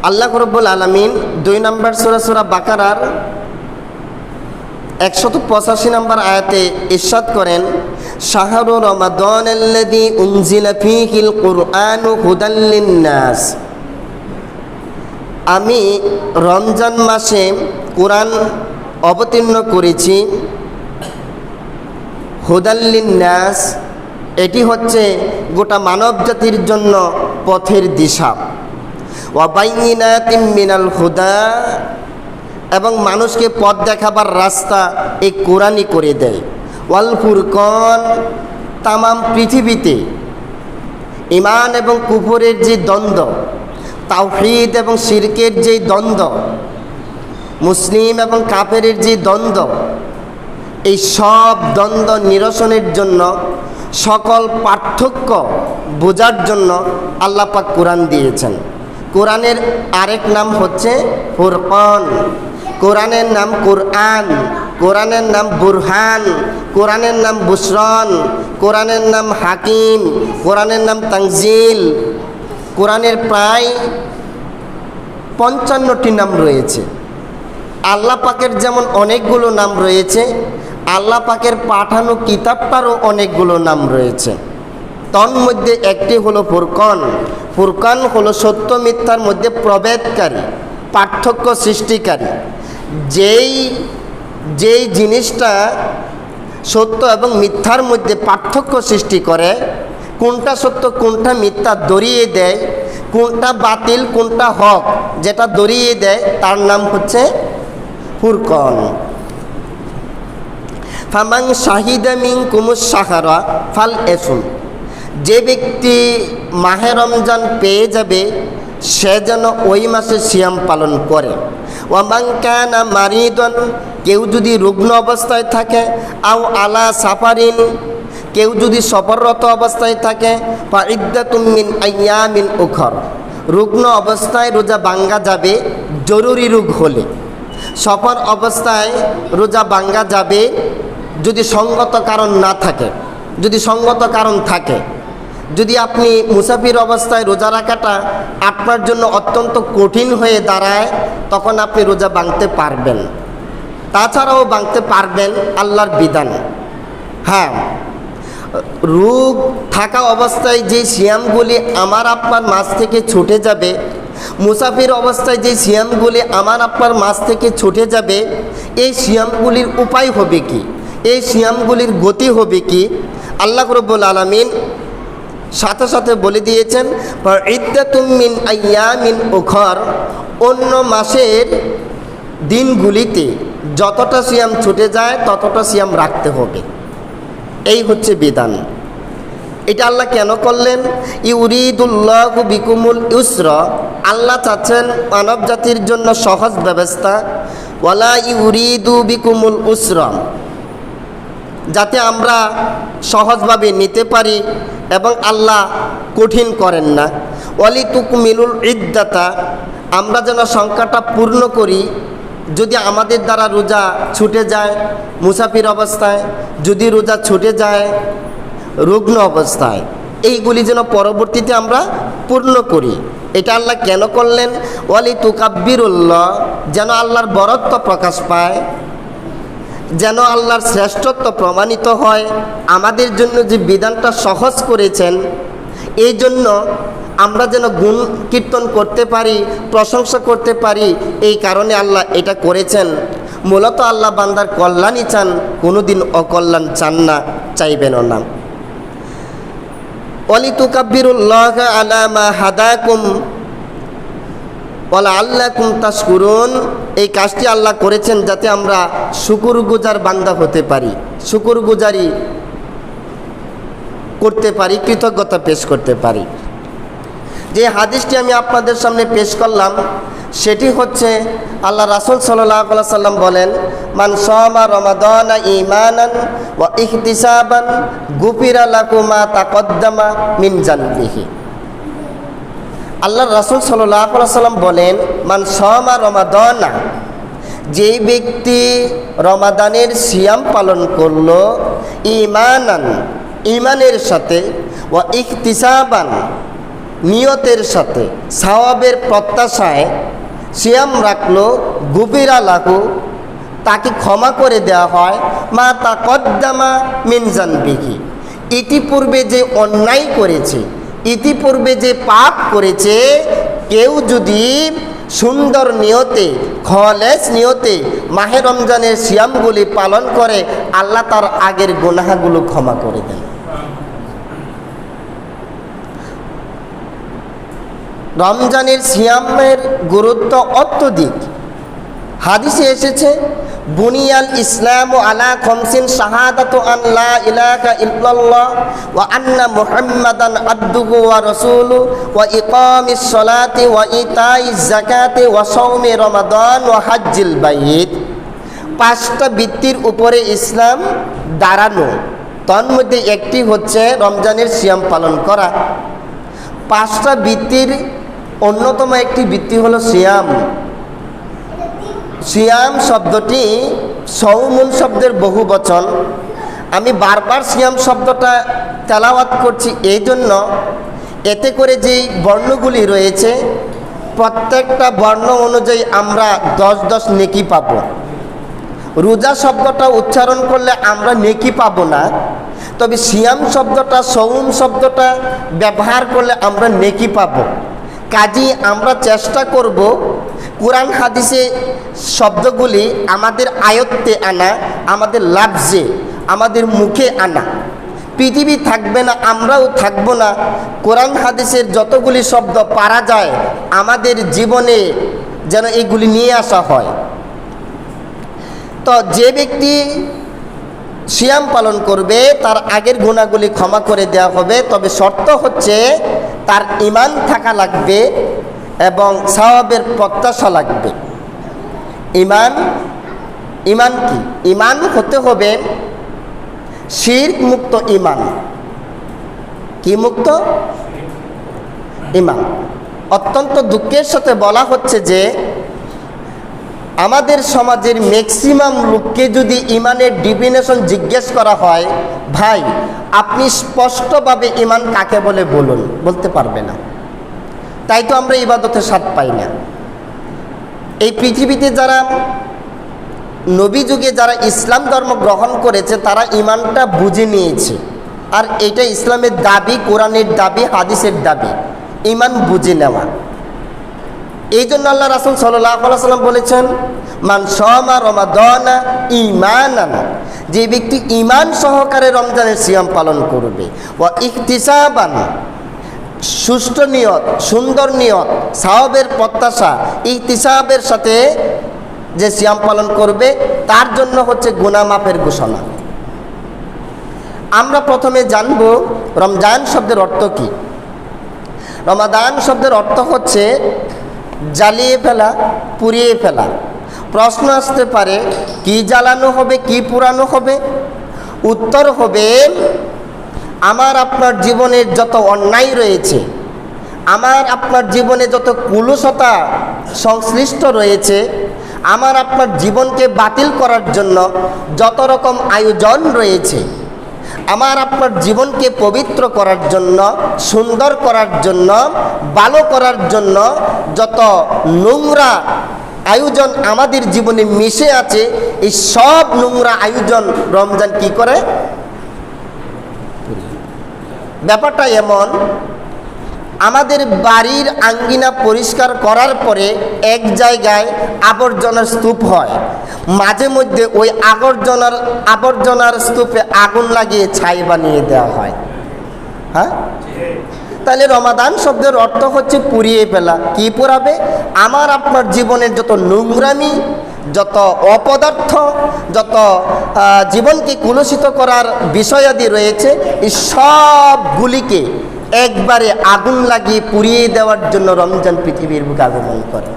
আল্লাহ রাব্বুল আলামিন 2 নম্বর সূরা বাকারার 185 নম্বর আয়াতে ইরশাদ করেন, শাহরু রমাদানাল্লাযী উনজিলা ফীহিল কুরআনু হুদাল লিন্নাস। আমি রমজান মাসে কোরআন অবতীর্ণ করেছি, হুদাল লিন্নাস, এটি হচ্ছে গোটা মানব জাতির জন্য পথের দিশা। ওয়া বাইয়িনাতিম মিনাল হুদা, এবং মানুষকে পথ দেখাবার রাস্তা এই কোরআনই করে দেয়। ওয়াল ফুরকান, তামাম পৃথিবীতে ঈমান এবং কুফরের যে দ্বন্দ্ব, তাওহীদ এবং শিরকের যে দ্বন্দ্ব, মুসলিম এবং কাফেরের যে দ্বন্দ্ব, এই সব দ্বন্দ্ব নিরসনের জন্য, সকল পার্থক্য বোঝার জন্য আল্লাহ পাক কোরআন দিয়েছেন। কোরআনের আরেক নাম হচ্ছে ফুরকান, কোরআনের নাম কোরআন, কোরআনের নাম বুরহান, কোরআনের নাম বুশরন, কোরআনের নাম হাকিম, কোরআনের নাম তানজিল। কোরআনের প্রায় 55টি নাম রয়েছে। আল্লাহ পাকের যেমন অনেকগুলো নাম রয়েছে, আল্লাহ পাকের পাঠানো কিতাবটারও অনেকগুলো নাম রয়েছে। তন্মধ্যে একটি হলো ফুরকান। ফুরকান হলো সত্য মিথ্যার মধ্যে প্রভেদকারী, পার্থক্য সৃষ্টিকারী। যেই জিনিসটা সত্য এবং মিথ্যার মধ্যে পার্থক্য সৃষ্টি করে, কোনটা সত্য কোনটা মিথ্যা ধরিয়ে দেয়, কোনটা বাতিল কোনটা হক যেটা ধরিয়ে দেয়, তার নাম হচ্ছে ফুরকান। ফামান শাহিদা মিনকুমুশ শাহরা ফাল এসুম, যে ব্যক্তি মাহে রমজান পেয়ে যাবে সে যেন ওই মাসে সিয়াম পালন করে। ওয়ামান কানা মারিদান, কেউ যদি রুগ্ন অবস্থায় থাকে, আও আলা সাফারিন, কেউ যদি সফররত অবস্থায় থাকে, ফা ইদ্দাতুম মিন আইয়ামিন উখর, রুগ্ন অবস্থায় রোজা ভাঙ্গা যাবে জরুরি রোগ হলে, সফর অবস্থায় রোজা ভাঙ্গা যাবে যদি সঙ্গত কারণ না থাকে। যদি সঙ্গত কারণ থাকে, যদি আপনি মুসাফির অবস্থায় রোজা রাখাটা আপনার জন্য অত্যন্ত কঠিন হয়ে দাঁড়ায়, তখন আপনি রোজা ভাঙতে পারবেন, তাছাড়াও ভাঙতে পারবেন, আল্লাহর বিধান। হ্যাঁ, রোগ থাকা অবস্থায় যে সিয়ামগুলি আমার আপনার মাঝ থেকে ছুটে যাবে, মুসাফির অবস্থায় যে সিয়ামগুলি আমার আপনার মাঝ থেকে ছুটে যাবে, এই সিয়ামগুলির উপায় হবে কি, এই সিয়ামগুলির গতি হবে কি, আল্লাহ রাব্বুল আলামিন সাথে সাথে বলে দিয়েছেন, ইদ্দাতুম মিন আইয়ামিন উখর, অন্য মাসের দিনগুলিতে যতটা সিয়াম ছুটে যায় ততটা সিয়াম রাখতে হবে। এই হচ্ছে বিধান। এটা আল্লাহ কেন করলেন? ইউরিদুল্লাহু বিকুমুল ইউসরা, আল্লাহ চাচ্ছেন মানব জাতির জন্য সহজ ব্যবস্থা। ওয়ালা ইউরিদু বিকুমুল উসরা, যাতে আমরা সহজভাবে নিতে পারি এবং আল্লাহ কঠিন করেন না। ওয়ালি তুকমিলুল ইদ্দাতা, আমরা যেন সংখ্যাটা পূর্ণ করি। যদি আমাদের দ্বারা রোজা ছুটে যায় মুসাফির অবস্থায়, যদি রোজা ছুটে যায় রুগ্ন অবস্থায়, এইগুলি যেন পরবর্তীতে আমরা পূর্ণ করি। এটা আল্লাহ কেন করলেন? ওয়ালি তুকাব্বিরুল্লাহ, যেন আল্লাহর বরত্ব প্রকাশ পায়, যেন আল্লাহর শ্রেষ্ঠত্ব প্রমাণিত হয়। আমাদের জন্য যে বিধানটা সহজ করেছেন, এই জন্য আমরা যেন গুণ কীর্তন করতে পারি, প্রশংসা করতে পারি, এই কারণে আল্লাহ এটা করেছেন। মূলত আল্লাহ বান্দার কল্যাণই চান, কোনোদিন অকল্যাণ চান না, চাইবেনও না। ওয়ালি তুকাব্বিরুল্লাহ আলা মা হাদাকুম ওয়ালা আল্লাকুম তাশকুরুন, এই কাজটি আল্লাহ করেছেন যাতে আমরা শুকরগুজার বান্দা হতে পারি, শুকরগুজারি করতে পারি, কৃতজ্ঞতা পেশ করতে পারি। যে হাদিসটি আমি আপনাদের সামনে পেশ করলাম সেটি হচ্ছে আল্লাহ রাসূল সাল্লাল্লাহু আলাইহি সাল্লাম বলেন, মান সামা রমাদানা ঈমানান ওয়া ইহতিসাবান গুফিরা লাহু মা তাকদ্দামা মিন জানবিহি। আল্লাহ রাসূল সাল্লাল্লাহু আলাইহি সাল্লাম বলেন, মান সামা রমাদানা, যেই ব্যক্তি রমাদানের সিয়াম পালন করলো, ঈমানান, ঈমানের সাথে, ওয়া ইহতিসাবান, নিয়তের সাথে সওয়াবের প্রত্যাশায় সিয়াম রাখলো, গুফিরা লাহু, তাকে ক্ষমা করে দেওয়া হয়, মা তাকদ্দামা মিন যানবিহি, ইতিপূর্বে যে অন্যায় করেছে, ইতিপূর্বে যে পাপ করেছে, কেউ যদি সুন্দর নিয়তে, খলেস নিয়তে মাহে রমজানের সিয়ামগুলি পালন করে, আল্লাহ তার আগের গুনাহগুলো ক্ষমা করে দেন। রমজানের সিয়ামের গুরুত্ব অত্যধিক। হাদিসে এসেছে, বুনিয়াল ইসলাম আলা খামসিন শাহাদাতু আন লা ইলাহা ইল্লাল্লাহ ওয়া আন্না মুহাম্মাদান আবদুহু ওয়া রাসূলুহু ওয়া ইকামিস সালাতি ওয়া ইতাইজ যাকাতি ওয়া সাওমি রমাদান ওয়া হজ্জিল বাইত। পাঁচটা ভিত্তির উপরে ইসলাম দাঁড়ানো, তার মধ্যে একটি হচ্ছে রমজানের সিয়াম পালন করা। পাঁচটা ভিত্তির অন্যতম একটি ভিত্তি হলো সিয়াম। সিয়াম শব্দটি সৌমুন শব্দের বহু বচন। আমি বারবার সিয়াম শব্দটা তেলাওয়াত করছি এই জন্য, এতে করে যেই বর্ণগুলি রয়েছে প্রত্যেকটা বর্ণ অনুযায়ী আমরা 10 নেকি পাব। রোজা শব্দটা উচ্চারণ করলে আমরা নেকি পাবো না, তবে সিয়াম শব্দটা, সৌম শব্দটা ব্যবহার করলে আমরা নেকি পাব। কাজেই আমরা চেষ্টা করব কোরআন হাদিসে শব্দগুলি আমাদের আয়ত্তে আনা, আমাদের লাফজে, আমাদের মুখে আনা। পৃথিবী থাকবে না, আমরাও থাকবো না, কোরআন হাদিসের যতগুলি শব্দ পারা যায় আমাদের জীবনে যেন এগুলি নিয়ে আসা হয়। তো যে ব্যক্তি সিয়াম পালন করবে তার আগের গুনাহগুলি ক্ষমা করে দেওয়া হবে, তবে শর্ত হচ্ছে তার ঈমান থাকা লাগবে এবং সওয়াবের প্রত্যাশা লাগবে। ঈমান কি? ঈমান হতে হবে শিরক মুক্ত ঈমান। কি মুক্ত? ঈমান। অত্যন্ত দুঃখের সাথে বলা হচ্ছে যে আমাদের সমাজের ম্যাক্সিমাম লোককে যদি ঈমানের ডেফিনেশন জিজ্ঞেস করা হয়, ভাই আপনি স্পষ্টভাবে ঈমান কাকে বলে বলুন, বলতে পারবে না। তাই তো আমরা ইবাদতের স্বাদ পাই না। এই পৃথিবীতে যারা নবী যুগে যারা ইসলাম ধর্ম গ্রহণ করেছে তারা ঈমানটা বুঝে নিয়েছে, আর এটা ইসলামের দাবি, কোরআনের দাবি, হাদিসের দাবি, ঈমান বুঝে নেওয়া। এই জন্য আল্লাহ রাসূল সাল্লাল্লাহু আলাইহি ওয়াসাল্লাম বলেছেন, মান সামা রমাদানা ঈমানান, যে ব্যক্তি ঈমান সহকারে রমজানের সিয়াম পালন করবে, ওয়া ইহতিসাবান, সুষ্ঠু নিয়ত, সুন্দর নিয়ত, সওয়াবের প্রত্যাশা, ইহতিসাবের সাথে যে সিয়াম পালন করবে তার জন্য হচ্ছে গুনাহ মাফের ঘোষণা। আমরা প্রথমে জানব রমজান শব্দের অর্থ কি। রমাদান শব্দের অর্থ হচ্ছে জ্বালিয়ে ফেলা, পুড়িয়ে ফেলা। প্রশ্ন আসতে পারে, কি জ্বালানো হবে, কি পুরানো হবে? উত্তর হবে, আমার আপনার জীবনের যত অন্যায় রয়েছে, আমার আপনার জীবনে যত কুলুষতা সংশ্লিষ্ট রয়েছে, আমার আপনার জীবনকে বাতিল করার জন্য যত রকম আয়োজন রয়েছে, আমার আপনার জীবনকে পবিত্র করার জন্য, সুন্দর করার জন্য, ভালো করার জন্য যত নোংরা আয়োজন আমাদের জীবনে মিশে আছে, এই সব নোংরা আয়োজন রমজান কি করে? ব্যাপারটা এমন, আমাদের বাড়ির আঙ্গিনা পরিষ্কার করার পরে এক জায়গায় আবর্জনার স্তূপ হয়, মাঝে মধ্যে ওই আবর্জনার স্তূপে আগুন লাগিয়ে ছাই বানিয়ে দেওয়া হয়। হ্যাঁ, তাহলে রমাদান শব্দের অর্থ হচ্ছে পুড়িয়ে ফেলা। কি পোড়াবে? আমার আপনার জীবনের যত নোংরামি, যত অপদার্থ, যত জীবনকে কুলুষিত করার বিষয়াদি রয়েছে, এই সবগুলিকে একবারে আগুন লাগিয়ে পুড়িয়ে দেওয়ার জন্য রমজান পৃথিবীর বুকে আগমন করে।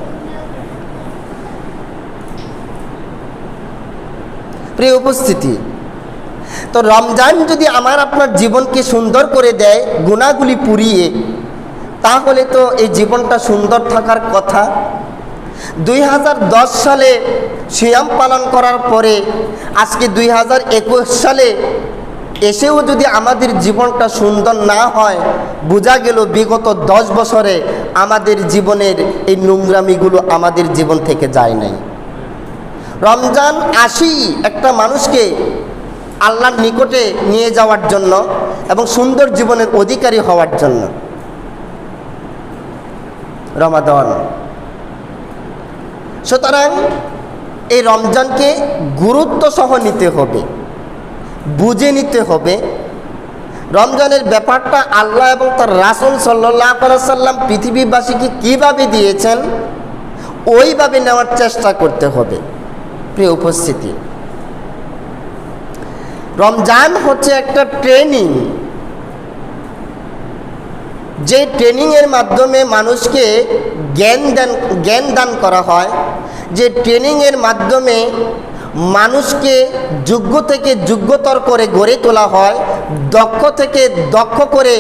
প্রিয় উপস্থিতি, তো রমজান যদি আমার আপনার জীবনকে সুন্দর করে দেয় গুনাহগুলি পুড়িয়ে, তাহলে তো এই জীবনটা সুন্দর থাকার কথা। 2010 সালে সিয়াম পালন করার পরে আজকে 2021 সালে এসেও যদি আমাদের জীবনটা সুন্দর না হয়, বোঝা গেল বিগত 10 বছরে আমাদের জীবনের এই নোংরামিগুলো আমাদের জীবন থেকে যায় নাই। রমজান আসি একটা মানুষকে আল্লাহর নিকটে নিয়ে যাওয়ার জন্য এবং সুন্দর জীবনের অধিকারী হওয়ার জন্য। রমাদান, সুতরাং এই রমজানকে গুরুত্ব সহ নিতে হবে, বুঝে নিতে হবে। রমজানের ব্যাপারটা আল্লাহ এবং তার রাসূল সাল্লাল্লাহু আলাইহি সাল্লাম পৃথিবীবাসীকে কীভাবে দিয়েছেন ওইভাবে নেওয়ার চেষ্টা করতে হবে। প্রিয় উপস্থিতি, রমজান হচ্ছে একটা ট্রেনিং, যে ট্রেনিংয়ের মাধ্যমে মানুষকে জ্ঞান দান করা হয়, যে ট্রেনিংয়ের মাধ্যমে মানুষকে যোগ্য থেকে যোগ্যতর করে গড়ে তোলা হয়, দক্ষ থেকে দক্ষ করে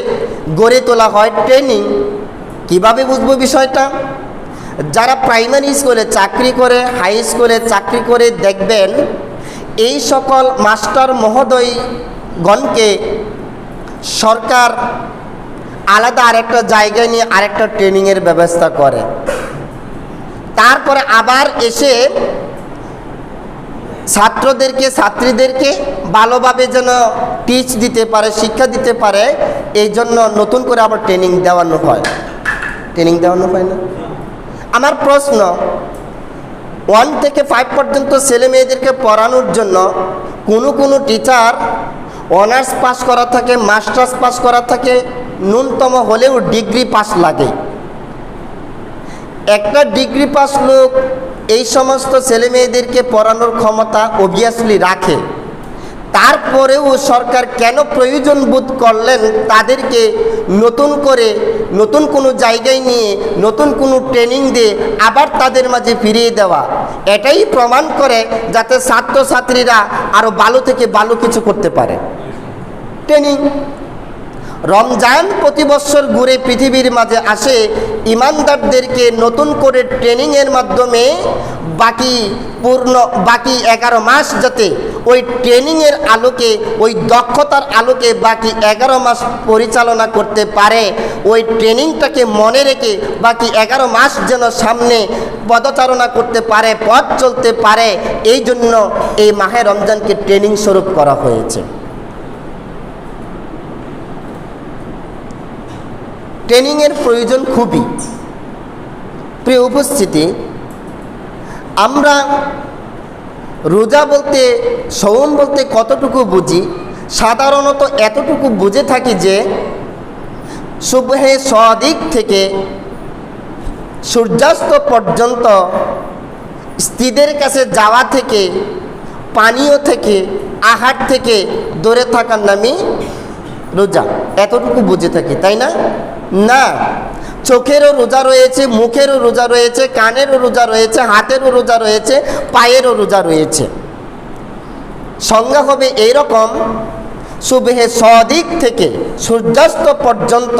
গড়ে তোলা হয়। ট্রেনিং কিভাবে বুঝবো বিষয়টা? যারা প্রাইমারি স্কুলে চাকরি করে, হাই স্কুলে চাকরি করে, দেখবেন এই সকল মাস্টার মহোদয়গণকে সরকার আলাদা আরেকটা জায়গায় নিয়ে আরেকটা ট্রেনিংয়ের ব্যবস্থা করে। তারপরে আবার এসে ছাত্রীদেরকে ভালোভাবে যেন টিচ দিতে পারে, শিক্ষা দিতে পারে, এই জন্য নতুন করে আবার ট্রেনিং দেওয়ানো হয়। না? আমার প্রশ্ন, 1 থেকে 5 পর্যন্ত ছেলে মেয়েদেরকে পড়ানোর জন্য কোনো টিচার অনার্স পাস করা থাকে, মাস্টার্স পাস করা থাকে, ন্যূনতম হলেও ডিগ্রি পাস লাগে। একটা ডিগ্রি পাস লোক এই সমস্ত ছেলে মেয়েদেরকে পড়ানোর ক্ষমতা অবভিয়াসলি রাখে। তারপরেও সরকার কেন প্রয়োজন বোধ করলেন তাদেরকে নতুন কোনো জায়গায় নিয়ে নতুন কোনো ট্রেনিং দিয়ে আবার তাদের মাঝে ফিরিয়ে দেওয়া? এটাই প্রমাণ করে যাতে ছাত্রছাত্রীরা আরও ভালো থেকে ভালো কিছু করতে পারে। ট্রেনিং, রমজান প্রতি বছর ঘুরে পৃথিবীর মাঝে আসে ইমানদারদেরকে নতুন করে ট্রেনিংয়ের মাধ্যমে বাকি 11 মাস যাতে ওই ট্রেনিংয়ের আলোকে, ওই দক্ষতার আলোকে বাকি 11 মাস পরিচালনা করতে পারে। ওই ট্রেনিংটাকে মনে রেখে বাকি 11 মাস যেন সামনে পদচারণা করতে পারে, পথ চলতে পারে, এই জন্য এই মাহে রমজানকে ট্রেনিং স্বরূপ করা হয়েছে। ট্রেনিংয়ের প্রয়োজন খুবই। প্রিয় উপস্থিতি, আমরা রোজা বলতে, সওম বলতে কতটুকু বুঝি? সাধারণত এতটুকু বুঝে থাকি যে সুবহে সাদিক থেকে সূর্যাস্ত পর্যন্ত স্ত্রীদের কাছে যাওয়া থেকে, পানীয় থেকে, আহার থেকে দূরে থাকার নামই রোজা। এতটুকু বুঝে থাকি, তাই না? না, চোখেরও রোজা রয়েছে, মুখেরও রোজা রয়েছে, কানেরও রোজা রয়েছে, হাতেরও রোজা রয়েছে, পায়েরও রোজা রয়েছে। সংজ্ঞা হবে এইরকম, সুবহে সাদিক থেকে সূর্যাস্ত পর্যন্ত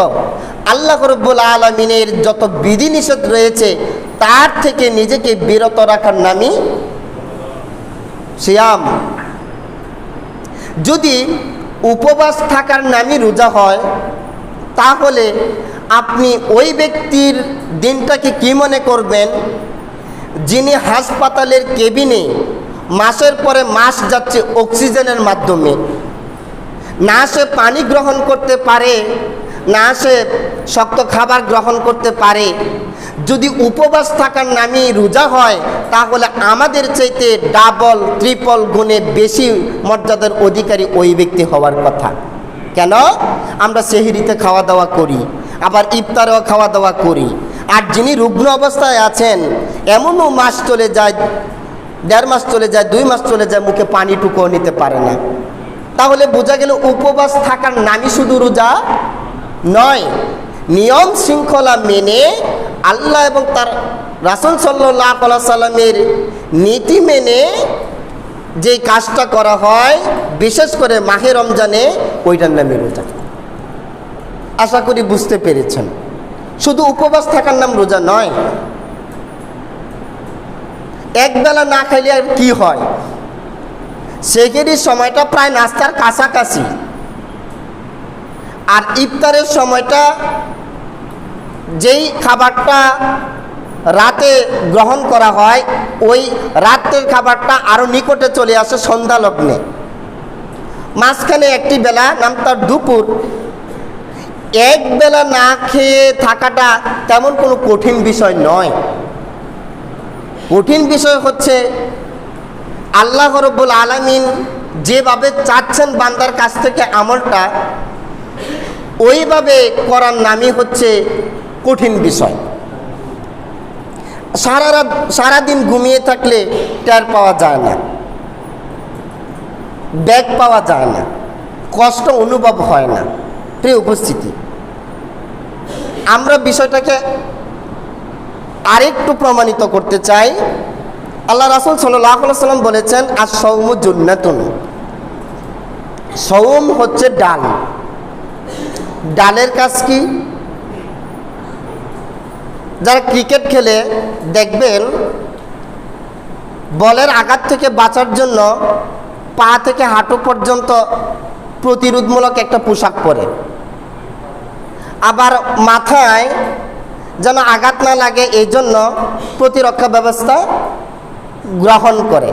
আল্লাহ রাব্বুল আলামিনের যত বিধিনিষেধ রয়েছে তার থেকে নিজেকে বিরত রাখার নামই সিয়াম। যদি উপবাস থাকার নামই রোজা হয়, তাহলে আপনি ওই ব্যক্তির দিনটাকে কি মনে করবেন যিনি হাসপাতালের কেবিনে মাসের পরে মাস যাচ্ছে অক্সিজেনের মাধ্যমে, না সে পানি গ্রহণ করতে পারে, না সে শক্ত খাবার গ্রহণ করতে পারে। যদি উপবাস থাকার নামই রোজা হয়, তাহলে আমাদের চাইতে ডাবল ট্রিপল গুণে বেশি মর্যাদার অধিকারী ওই ব্যক্তি হওয়ার কথা। কেন? আমরা সেহরিতে খাওয়া দাওয়া করি, আবার ইফতারেও খাওয়া দাওয়া করি। আর যিনি রুগ্ন অবস্থায় আছেন, এমনও মাস চলে যায়, 1.5 মাস চলে যায়, 2 মাস চলে যায়, মুখে পানিটুকুও নিতে পারে না। তাহলে বোঝা গেল উপবাস থাকার নামই শুধু রোজা নয়, নিয়ম শৃঙ্খলা মেনে আল্লাহ এবং তার রাসূল সাল্লাল্লাহু আলাইহি সাল্লামের নীতি মেনে যেই কাজটা করা হয়, বিশেষ করে মাহে রমজানে, ওইটার নামে রোজা। আশা করি বুঝতে পেরেছেন। শুধু উপবাস থাকার নাম রোজা নয়। একবেলা না খাইলে আর কি হয়? সেহেরির সময়টা প্রায় নাস্তার কাছাকাছি, আর ইফতারের সময়টা যেই খাবারটা রাতে গ্রহণ করা হয়, ওই রাতের খাবারটা আরও নিকটে চলে আসে সন্ধ্যা লগ্নে। মাঝখানে একটি বেলা, নাম তার দুপুর। এক বেলা না খেয়ে থাকাটা তেমন কোনো কঠিন বিষয় নয়। কঠিন বিষয় হচ্ছে আল্লাহ রাব্বুল আলামিন যেভাবে চাচ্ছেন বান্দার কাছ থেকে আমলটা, ওইভাবে করার নামই হচ্ছে কঠিন বিষয়। সারাদিন ঘুমিয়ে থাকলে টের পাওয়া যায় না, ব্যাগ পাওয়া যায় না, কষ্ট অনুভব হয় না। প্রিয় উপস্থিতি, আমরা বিষয়টাকে আরেকটু প্রমাণিত করতে চাই। আল্লাহ রাসূল সাল্লাল্লাহু আলাইহি সাল্লাম বলেছেন, আস-সাওমু জুন্নাতুন। সওম হচ্ছে ডাল। ডালের কাজ কি? যারা ক্রিকেট খেলে দেখবেন, বলের আঘাত থেকে বাঁচার জন্য পা থেকে হাঁটু পর্যন্ত প্রতিরোধমূলক একটা পোশাক পরে, আবার মাথায় যেন আঘাত না লাগে এই জন্য প্রতিরক্ষা ব্যবস্থা গ্রহণ করে।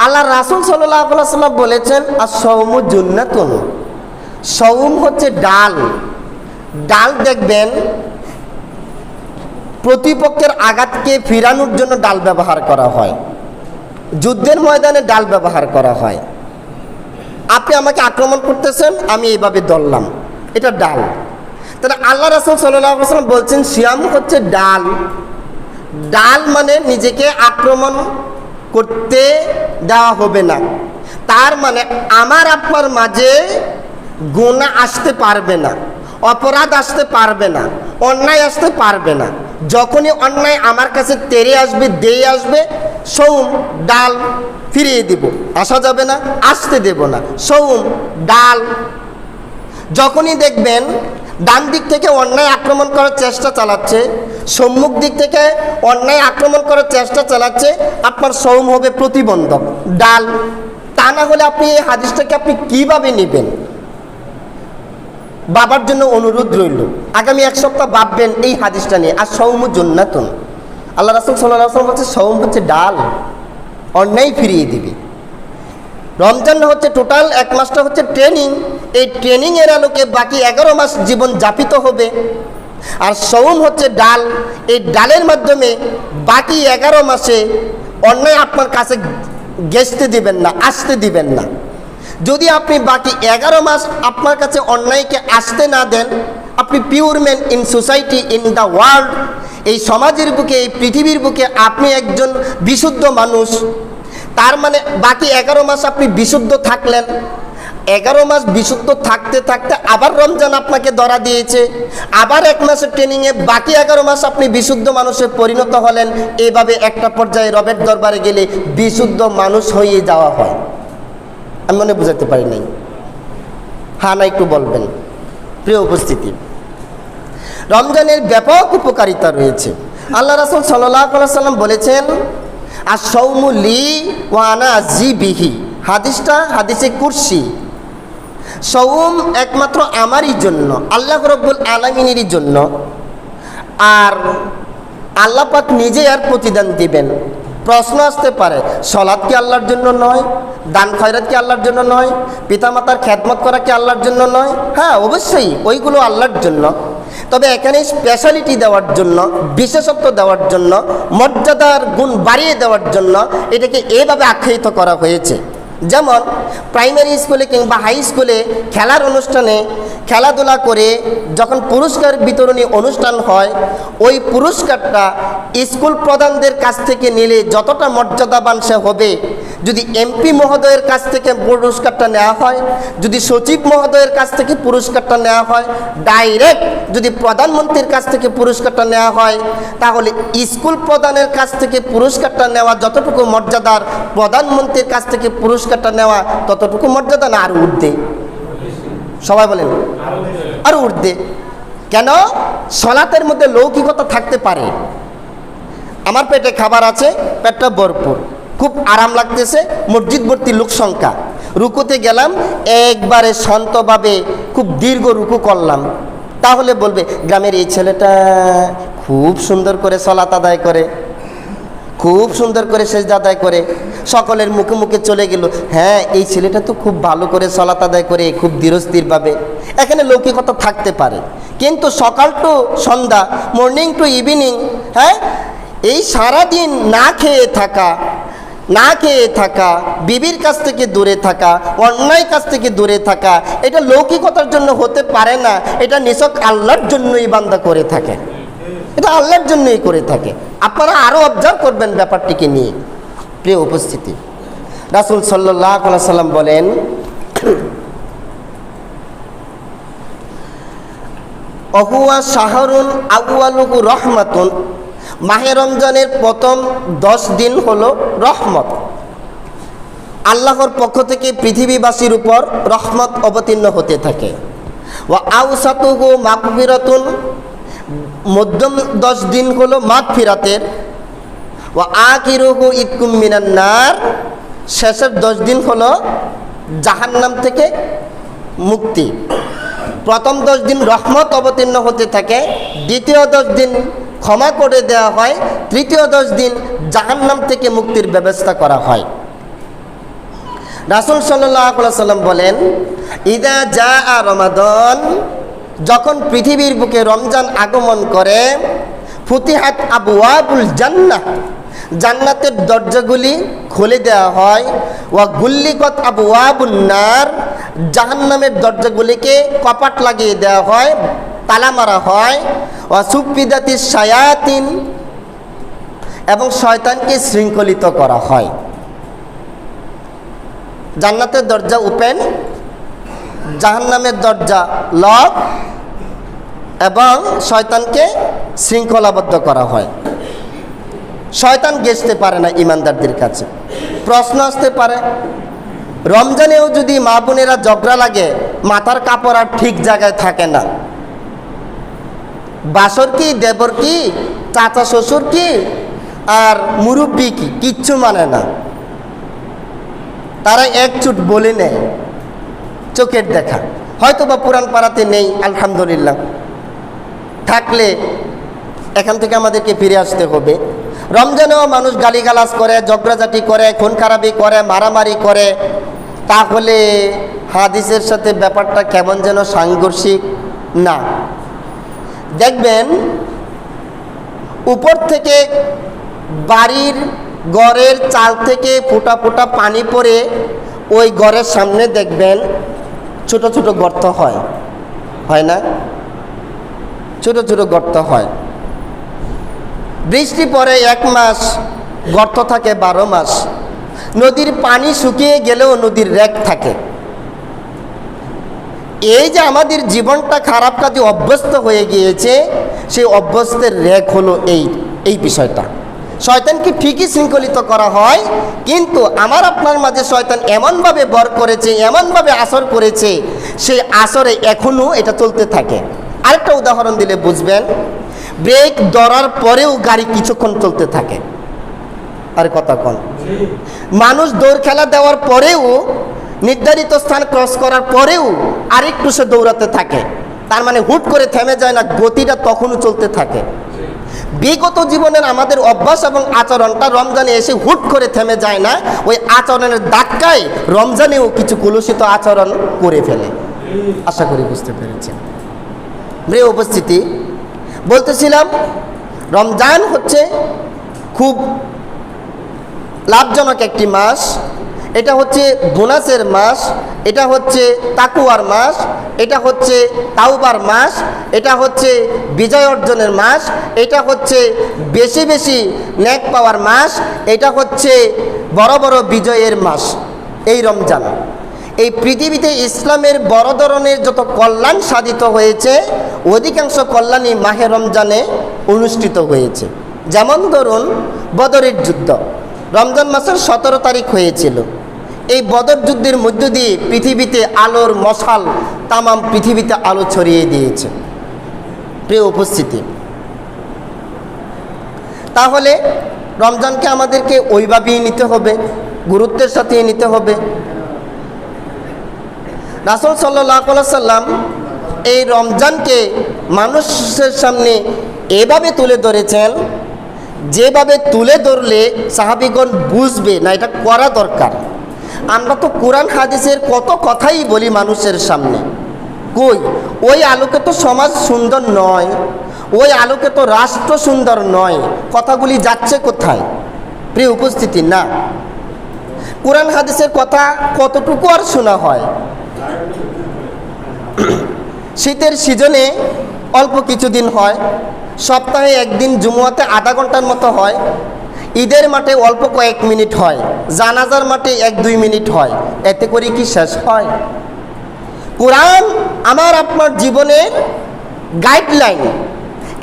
আল্লাহ রাসূল সাল্লাল্লাহু আলাইহি ওয়াসাল্লাম বলেছেন, আস-সাওমু জুন্নাতুন। সওম হচ্ছে ডাল। ডাল দেখবেন প্রতিপক্ষের আঘাতকে ফিরানোর জন্য ডাল ব্যবহার করা হয়, যুদ্ধের ময়দানে ডাল ব্যবহার করা হয়। আপনি আমাকে আক্রমণ করতেছেন, আমি এইভাবে ধরলাম, এটা ডাল। তাহলে আল্লাহ রাসূল সাল্লাল্লাহু আলাইহি ওয়াসাল্লাম বলছেন সিয়াম হচ্ছে ডাল। ডাল মানে নিজেকে আক্রমণ করতে দেওয়া হবে না। তার মানে আমার আপনার মাঝে গুনাহ আসতে পারবে না, অপরাধ আসতে পারবে না, অন্যায় আসতে পারবে না। যখনই অন্যায় আমার কাছে তেড়ে আসবে, দিয়ে আসবে, সওম ডাল ফিরিয়ে দিব। আসা যাবে না, আসতে দেব না, সওম ডাল। যখনই দেখবেন ডান দিক থেকে অন্যায় আক্রমণ করার চেষ্টা চালাচ্ছে, সম্মুখ দিক থেকে অন্যায় আক্রমণ করার চেষ্টা চালাচ্ছে, আপনার সওম হবে প্রতিবন্ধক, ডাল। তা না হলে আপনি এই হাদিসটাকে আপনি কীভাবে নেবেন? বাবার জন্য অনুরোধ রইল, আগামী এক সপ্তাহ ভাববেন এই হাদিসটা নিয়ে। আর সাওমু জান্নাতুন, আল্লাহ রাসূল সাল্লাল্লাহু আলাইহি ওয়াসাল্লাম বলছে সওম হচ্ছে ডাল, অন্যায় ফিরিয়ে দিবে। রমজান হচ্ছে টোটাল এক মাসটা হচ্ছে ট্রেনিং। এই ট্রেনিংয়ের আলোকে বাকি 11 মাস জীবন যাপিত হবে। আর সওম হচ্ছে ডাল। এই ডালের মাধ্যমে বাকি 11 মাসে অন্যায় আপনার কাছে ঘেঁষতে দিবেন না, আসতে দিবেন না। যদি আপনি বাকি 11 মাস আপনার কাছে অন্যায়কে আসতে না দেন, আপনি pure man in society, in the world. এই সমাজের বুকে, এই পৃথিবীর বুকে আপনি একজন বিশুদ্ধ মানুষ। তার মানে বাকি 11 মাস আপনি বিশুদ্ধ থাকলেন। 11 মাস বিশুদ্ধ থাকতে থাকতে আবার রমজান আপনাকে ধরা দিয়েছে, আবার 1 মাসের ট্রেনিংয়ে বাকি 11 মাস আপনি বিশুদ্ধ মানুষে পরিণত হলেন। এইভাবে একটা পর্যায়ে রবের দরবারে গেলে বিশুদ্ধ মানুষ হয়ে যাওয়া হয়। আমি মনে বুঝাতে পারি নাই? হ্যাঁ না একটু বলবেন? প্রিয় উপস্থিতি, রমজানের ব্যাপক উপকারিতা রয়েছে। আল্লাহ রাসূল সাল্লাল্লাহু আলাইহি সাল্লাম বলেছেন, আস-সাওমু লি ওয়া আনা আজি বিহি। হাদিসটা হাদিসে কুরসি। সওম একমাত্র আমারই জন্য, আল্লাহ রাব্বুল আলামিনেরই জন্য। আর আল্লাহ পাক নিজে আর প্রতিদান দিবেন। প্রশ্ন আসতে পারে, সালাত কি আল্লাহর জন্য নয়? দান খয়রাত কি আল্লাহর জন্য নয়? পিতামাতার খেদমত করা কি আল্লাহর জন্য নয়? হ্যাঁ, অবশ্যই ওইগুলো আল্লাহর জন্য। তবে এখানে স্পেশালিটি দেওয়ার জন্য, বিশেষত্ব দেওয়ার জন্য, মর্যাদার গুণ বাড়িয়ে দেওয়ার জন্য এটাকে এভাবে আখ্যায়িত করা হয়েছে। যেমন প্রাইমারি স্কুলে কিংবা হাই স্কুলে খেলার অনুষ্ঠানে খেলাধুলা করে যখন পুরস্কার বিতরণী অনুষ্ঠান হয়, ওই পুরস্কারটা স্কুল প্রধানদের কাছ থেকে নিলে যতটা মর্যাদাবান সে হবে, যদি এমপি মহোদয়ের কাছ থেকে পুরস্কারটা নেওয়া হয়, যদি সচিব মহোদয়ের কাছ থেকে পুরস্কারটা নেওয়া হয়, ডাইরেক্ট যদি প্রধানমন্ত্রীর কাছ থেকে পুরস্কারটা নেওয়া হয়, তাহলে স্কুল প্রধানের কাছ থেকে পুরস্কারটা নেওয়া যতটুকু মর্যাদার, প্রধানমন্ত্রীর কাছ থেকে পুরস্কারটা নেওয়া ততটুকু মর্যাদা না, আর ঊর্ধ্বে। সবাই বলেন আর ঊর্ধ্বে। কেন? সালাতের মধ্যে লৌকিকতা থাকতে পারে। আমার পেটে খাবার আছে, পেটটা ভরপুর, খুব আরাম লাগতেছে, মসজিদ ভর্তি লোক সংখ্যা, রুকুতে গেলাম, একবারে শান্তভাবে খুব দীর্ঘ রুকু করলাম, তাহলে বলবে গ্রামের এই ছেলেটা খুব সুন্দর করে সালাত আদায় করে, খুব সুন্দর করে সেজদা আদায় করে, সকলের মুখে মুখে চলে গেল, হ্যাঁ এই ছেলেটা তো খুব ভালো করে সালাত আদায় করে, খুব ধীরস্থিরভাবে। এখানে লৌকিকতা থাকতে পারে, কিন্তু সকাল টু সন্ধ্যা, মর্নিং টু ইভিনিং, হ্যাঁ এই সারাদিন না খেয়ে থাকা, বিবির কাছ থেকে দূরে থাকা, অন্যায় কাছ থেকে দূরে থাকা, এটা লৌকিকতার জন্য হতে পারে না। এটা নিছক আল্লাহর জন্যই বান্দা করে থাকে, এটা আল্লাহর জন্যই করে থাকে। আপনারা আরও অবজার্ভ করবেন ব্যাপারটিকে নিয়ে। প্রিয় উপস্থিতি, রাসূল সাল্লাল্লাহু আলাইহি সাল্লাম বলেন, অহুয়া শাহরুন আউয়ালুহু রহমাতুন, মাহে রমজানের প্রথম 10 দিন হলো রহমত, আল্লাহর পক্ষ থেকে পৃথিবীবাসীর উপর রহমত অবতীর্ণ হতে থাকে। ওয়া আউসাতুহু মাগফিরাতুন, মধ্যম 10 দিন হলো মাগফিরাতের। ওয়া আখিরুহু ইতকুম মিনান নার, শেষের 10 দিন হলো জাহান্নাম থেকে মুক্তি। প্রথম 10 দিন রহমত অবতীর্ণ হতে থাকে, দ্বিতীয় 10 দিন ক্ষমা করে দেওয়া হয়, তৃতীয় 10 দিন জাহান্নাম থেকে মুক্তির ব্যবস্থা করা হয়। রাসূল সাল্লাল্লাহু আলাইহি সাল্লাম বলেন, ইদা জাআ রমাদান, যখন পৃথিবীর বুকে রমজান আগমন করে, ফুতিহাত আবওয়াবুল জান্নাহ, জান্নাতের দরজাগুলি খুলে দেওয়া হয়। ওয়া গুল্লিকাত আবওয়াবুন নার, জাহান্নামের দরজাগুলিকে কপাট লাগিয়ে দেওয়া হয়, তালা মারা হয়। ওয়া সুফিদাতিস শায়াতিন, এবং শয়তানকে শৃঙ্খলিত করা হয়। জান্নাতের দরজা ওপেন, জাহান্নামের দরজা লক, এবং শয়তানকে শৃঙ্খলাবদ্ধ করা হয়। শয়তান গেছতে পারে না ইমানদারদের কাছে। প্রশ্ন আসতে পারে, রমজানেও যদি মা বোনেরা ঝগড়া লাগে, মাথার কাপড় আর ঠিক জায়গায় থাকে না, বাসর কি, দেবর কি, চাচা শ্বশুর কি, আর মুরব্বী কি, কিচ্ছু মানে না, তারা একচুট বলে নেয়, চোখের দেখা। হয়তো বা পুরান পাড়াতে নেই, আলহামদুলিল্লাহ, থাকলে এখান থেকে আমাদেরকে ফিরে আসতে হবে। রমজানেও মানুষ গালিগালাজ করে, ঝগড়াঝাটি করে, খুন খারাপি করে, মারামারি করে, তাহলে হাদিসের সাথে ব্যাপারটা কেমন যেন সাংঘর্ষিক না। দেখবেন উপর থেকে বাড়ির ঘরের চাল থেকে ফোঁটা ফোঁটা পানি পড়ে ওই ঘরের সামনে দেখবেন ছোট ছোট গর্ত হয় না? ছোট ছোট গর্ত হয়। বৃষ্টি পড়ে 1 মাস, গর্ত থাকে 12 মাস। নদীর পানি শুকিয়ে গেলেও নদীর রেক থাকে। এই যে আমাদের জীবনটা খারাপ কাজে অভ্যস্ত হয়ে গিয়েছে, সেই অভ্যস্তের রেক হলো এই বিষয়টা। শয়তানকে ঠিকই শৃঙ্খলিত করা হয়, কিন্তু আমার আপনার মাঝে শয়তান এমনভাবে বর করেছে, এমনভাবে আসর করেছে, সেই আসরে এখনও এটা চলতে থাকে। আরেকটা উদাহরণ দিলে বুঝবেন, ব্রেক ধরার পরেও গাড়ি কিছুক্ষণ চলতে থাকে। আর কথা কন, মানুষ দৌড় খেলা দেওয়ার পরেও, নির্ধারিত স্থান ক্রস করার পরেও আরেকটু সে দৌড়াতে থাকে। তার মানে হুট করে থেমে যায় না, গতিটা তখনও চলতে থাকে। বিগত জীবনের আমাদের অভ্যাস এবং আচরণটা রমজানে এসে হুট করে থেমে যায় না, ওই আচরণের ধাক্কায় রমজানেও কিছু কলুষিত আচরণ করে ফেলে। আশা করি বুঝতে পেরেছেন। প্রিয় উপস্থিতি, বলতেছিলাম রমজান হচ্ছে খুব লাভজনক একটি মাস। এটা হচ্ছে বোনাসের মাস, এটা হচ্ছে তাকুয়ার মাস, এটা হচ্ছে তাওবার মাস, এটা হচ্ছে বিজয় অর্জনের মাস, এটা হচ্ছে বেশি বেশি নেক পাওয়ার মাস, এটা হচ্ছে বড় বড় বিজয়ের মাস। এই রমজান, এই পৃথিবীতে ইসলামের বড় ধরনের যত কল্যাণ সাধিত হয়েছে, অধিকাংশ কল্যাণই মাহে রমজানে অনুষ্ঠিত হয়েছে। যেমন ধরুন বদরের যুদ্ধ রমজান মাসের 17 তারিখ হয়েছিল। এই বদর যুদ্ধের মধ্য দিয়ে পৃথিবীতে আলোর মশাল তামাম পৃথিবীতে আলো ছড়িয়ে দিয়েছে। প্রিয় উপস্থিতি, তাহলে রমজানকে আমাদেরকে ওইভাবেই নিতে হবে, গুরুত্বের সাথে নিতে হবে। রাসূল সাল্লাল্লাহু আলাইহি সাল্লাম এই রমজানকে মানুষের সামনে এভাবে তুলে ধরেছেন, যেভাবে তুলে ধরলে সাহাবীগণ বুঝবে না এটা করা দরকার। আমরা তো কোরআন হাদিসের কত কথাই বলি মানুষের সামনে, কই ওই আলোকে তো সমাজ সুন্দর নয়, ওই আলোকে তো রাষ্ট্র সুন্দর নয়, কথাগুলি যাচ্ছে কোথায়? প্রিয় উপস্থিতি, না কোরআন হাদিসের কথা কতটুকু আর শোনা হয়? শীতের সিজনে অল্প কিছুদিন হয়, সপ্তাহে একদিন জুমুয়াতে আধা ঘন্টার মতো হয়, ঈদের মাঠে অল্প কয়েক মিনিট হয়, জানাজার মাঠে 1-2 মিনিট হয়, এতে করে কি শেষ হয়? কোরআন আমার আপনার জীবনের গাইডলাইন।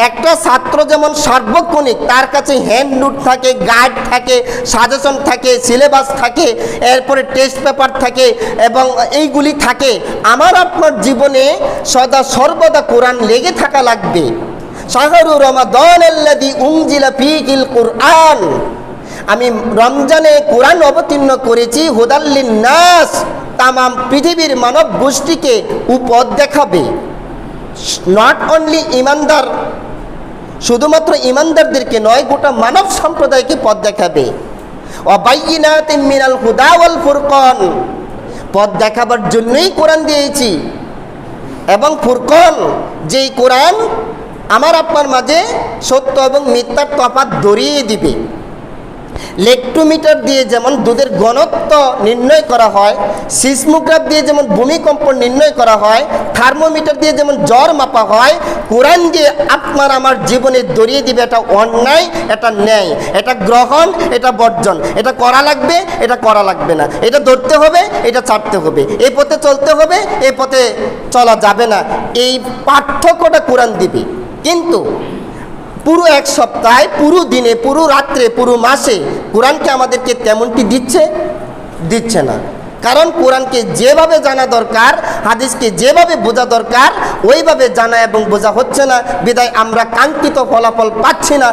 একটা ছাত্র যেমন সার্বক্ষণিক তার কাছে হ্যান্ড নোট থাকে, গাইড থাকে, সাজেশন থাকে, সিলেবাস থাকে, এরপরে টেস্ট পেপার থাকে এবং এইগুলি থাকে, আমার আপনার জীবনে সদা সর্বদা কোরআন লেগে থাকা লাগবে। শাহরু রমাদানাল্লাযী উনজিলা ফীহিল কুরআন, আমি রমজানে কোরআন অবতীর্ণ করেছি হুদাল লিন্নাস, তামাম পৃথিবীর মানব গোষ্ঠীকে উপদ দেখাবে। নট অনলি ইমানদার, শুধুমাত্র ইমানদারদেরকে নয়, গোটা মানব সম্প্রদায়কে পথ দেখাবে। ওয়াবাইয়িনাতিন মিনাল হুদা ওয়াল ফুরকান, পথ দেখাবার জন্যই কোরআন দিয়েছি। এবং ফুরকান, যেই কোরআন আমার আপনার মাঝে সত্য এবং মিথ্যার তফাৎ ধরিয়ে দিবে। লেকটোমিটার দিয়ে যেমন দুধের ঘনত্ব নির্ণয় করা হয়, সিসমোগ্রাফ দিয়ে যেমন ভূমিকম্প নির্ণয় করা হয়, থার্মোমিটার দিয়ে যেমন জ্বর মাপা হয়, কোরআন যে আপনার আমার জীবনে ধরিয়ে দিবে এটা অন্যায়, এটা ন্যায়, এটা গ্রহণ, এটা বর্জন, এটা করা লাগবে, এটা করা লাগবে না, এটা ধরতে হবে, এটা ছাড়তে হবে, এই পথে চলতে হবে, এই পথে চলা যাবে না, এই পার্থক্যটা কোরআন দিবে। কিন্তু পুরো এক সপ্তাহে, পুরো দিনে, পুরো রাত্রে, পুরো মাসে কোরআনকে আমাদেরকে তেমনটি দিচ্ছে না। কারণ কোরআনকে যেভাবে জানা দরকার, হাদিসকে যেভাবে বোঝা দরকার, ওইভাবে জানা এবং বোঝা হচ্ছে না, বিদায় আমরা কাঙ্ক্ষিত ফলাফল পাচ্ছি না,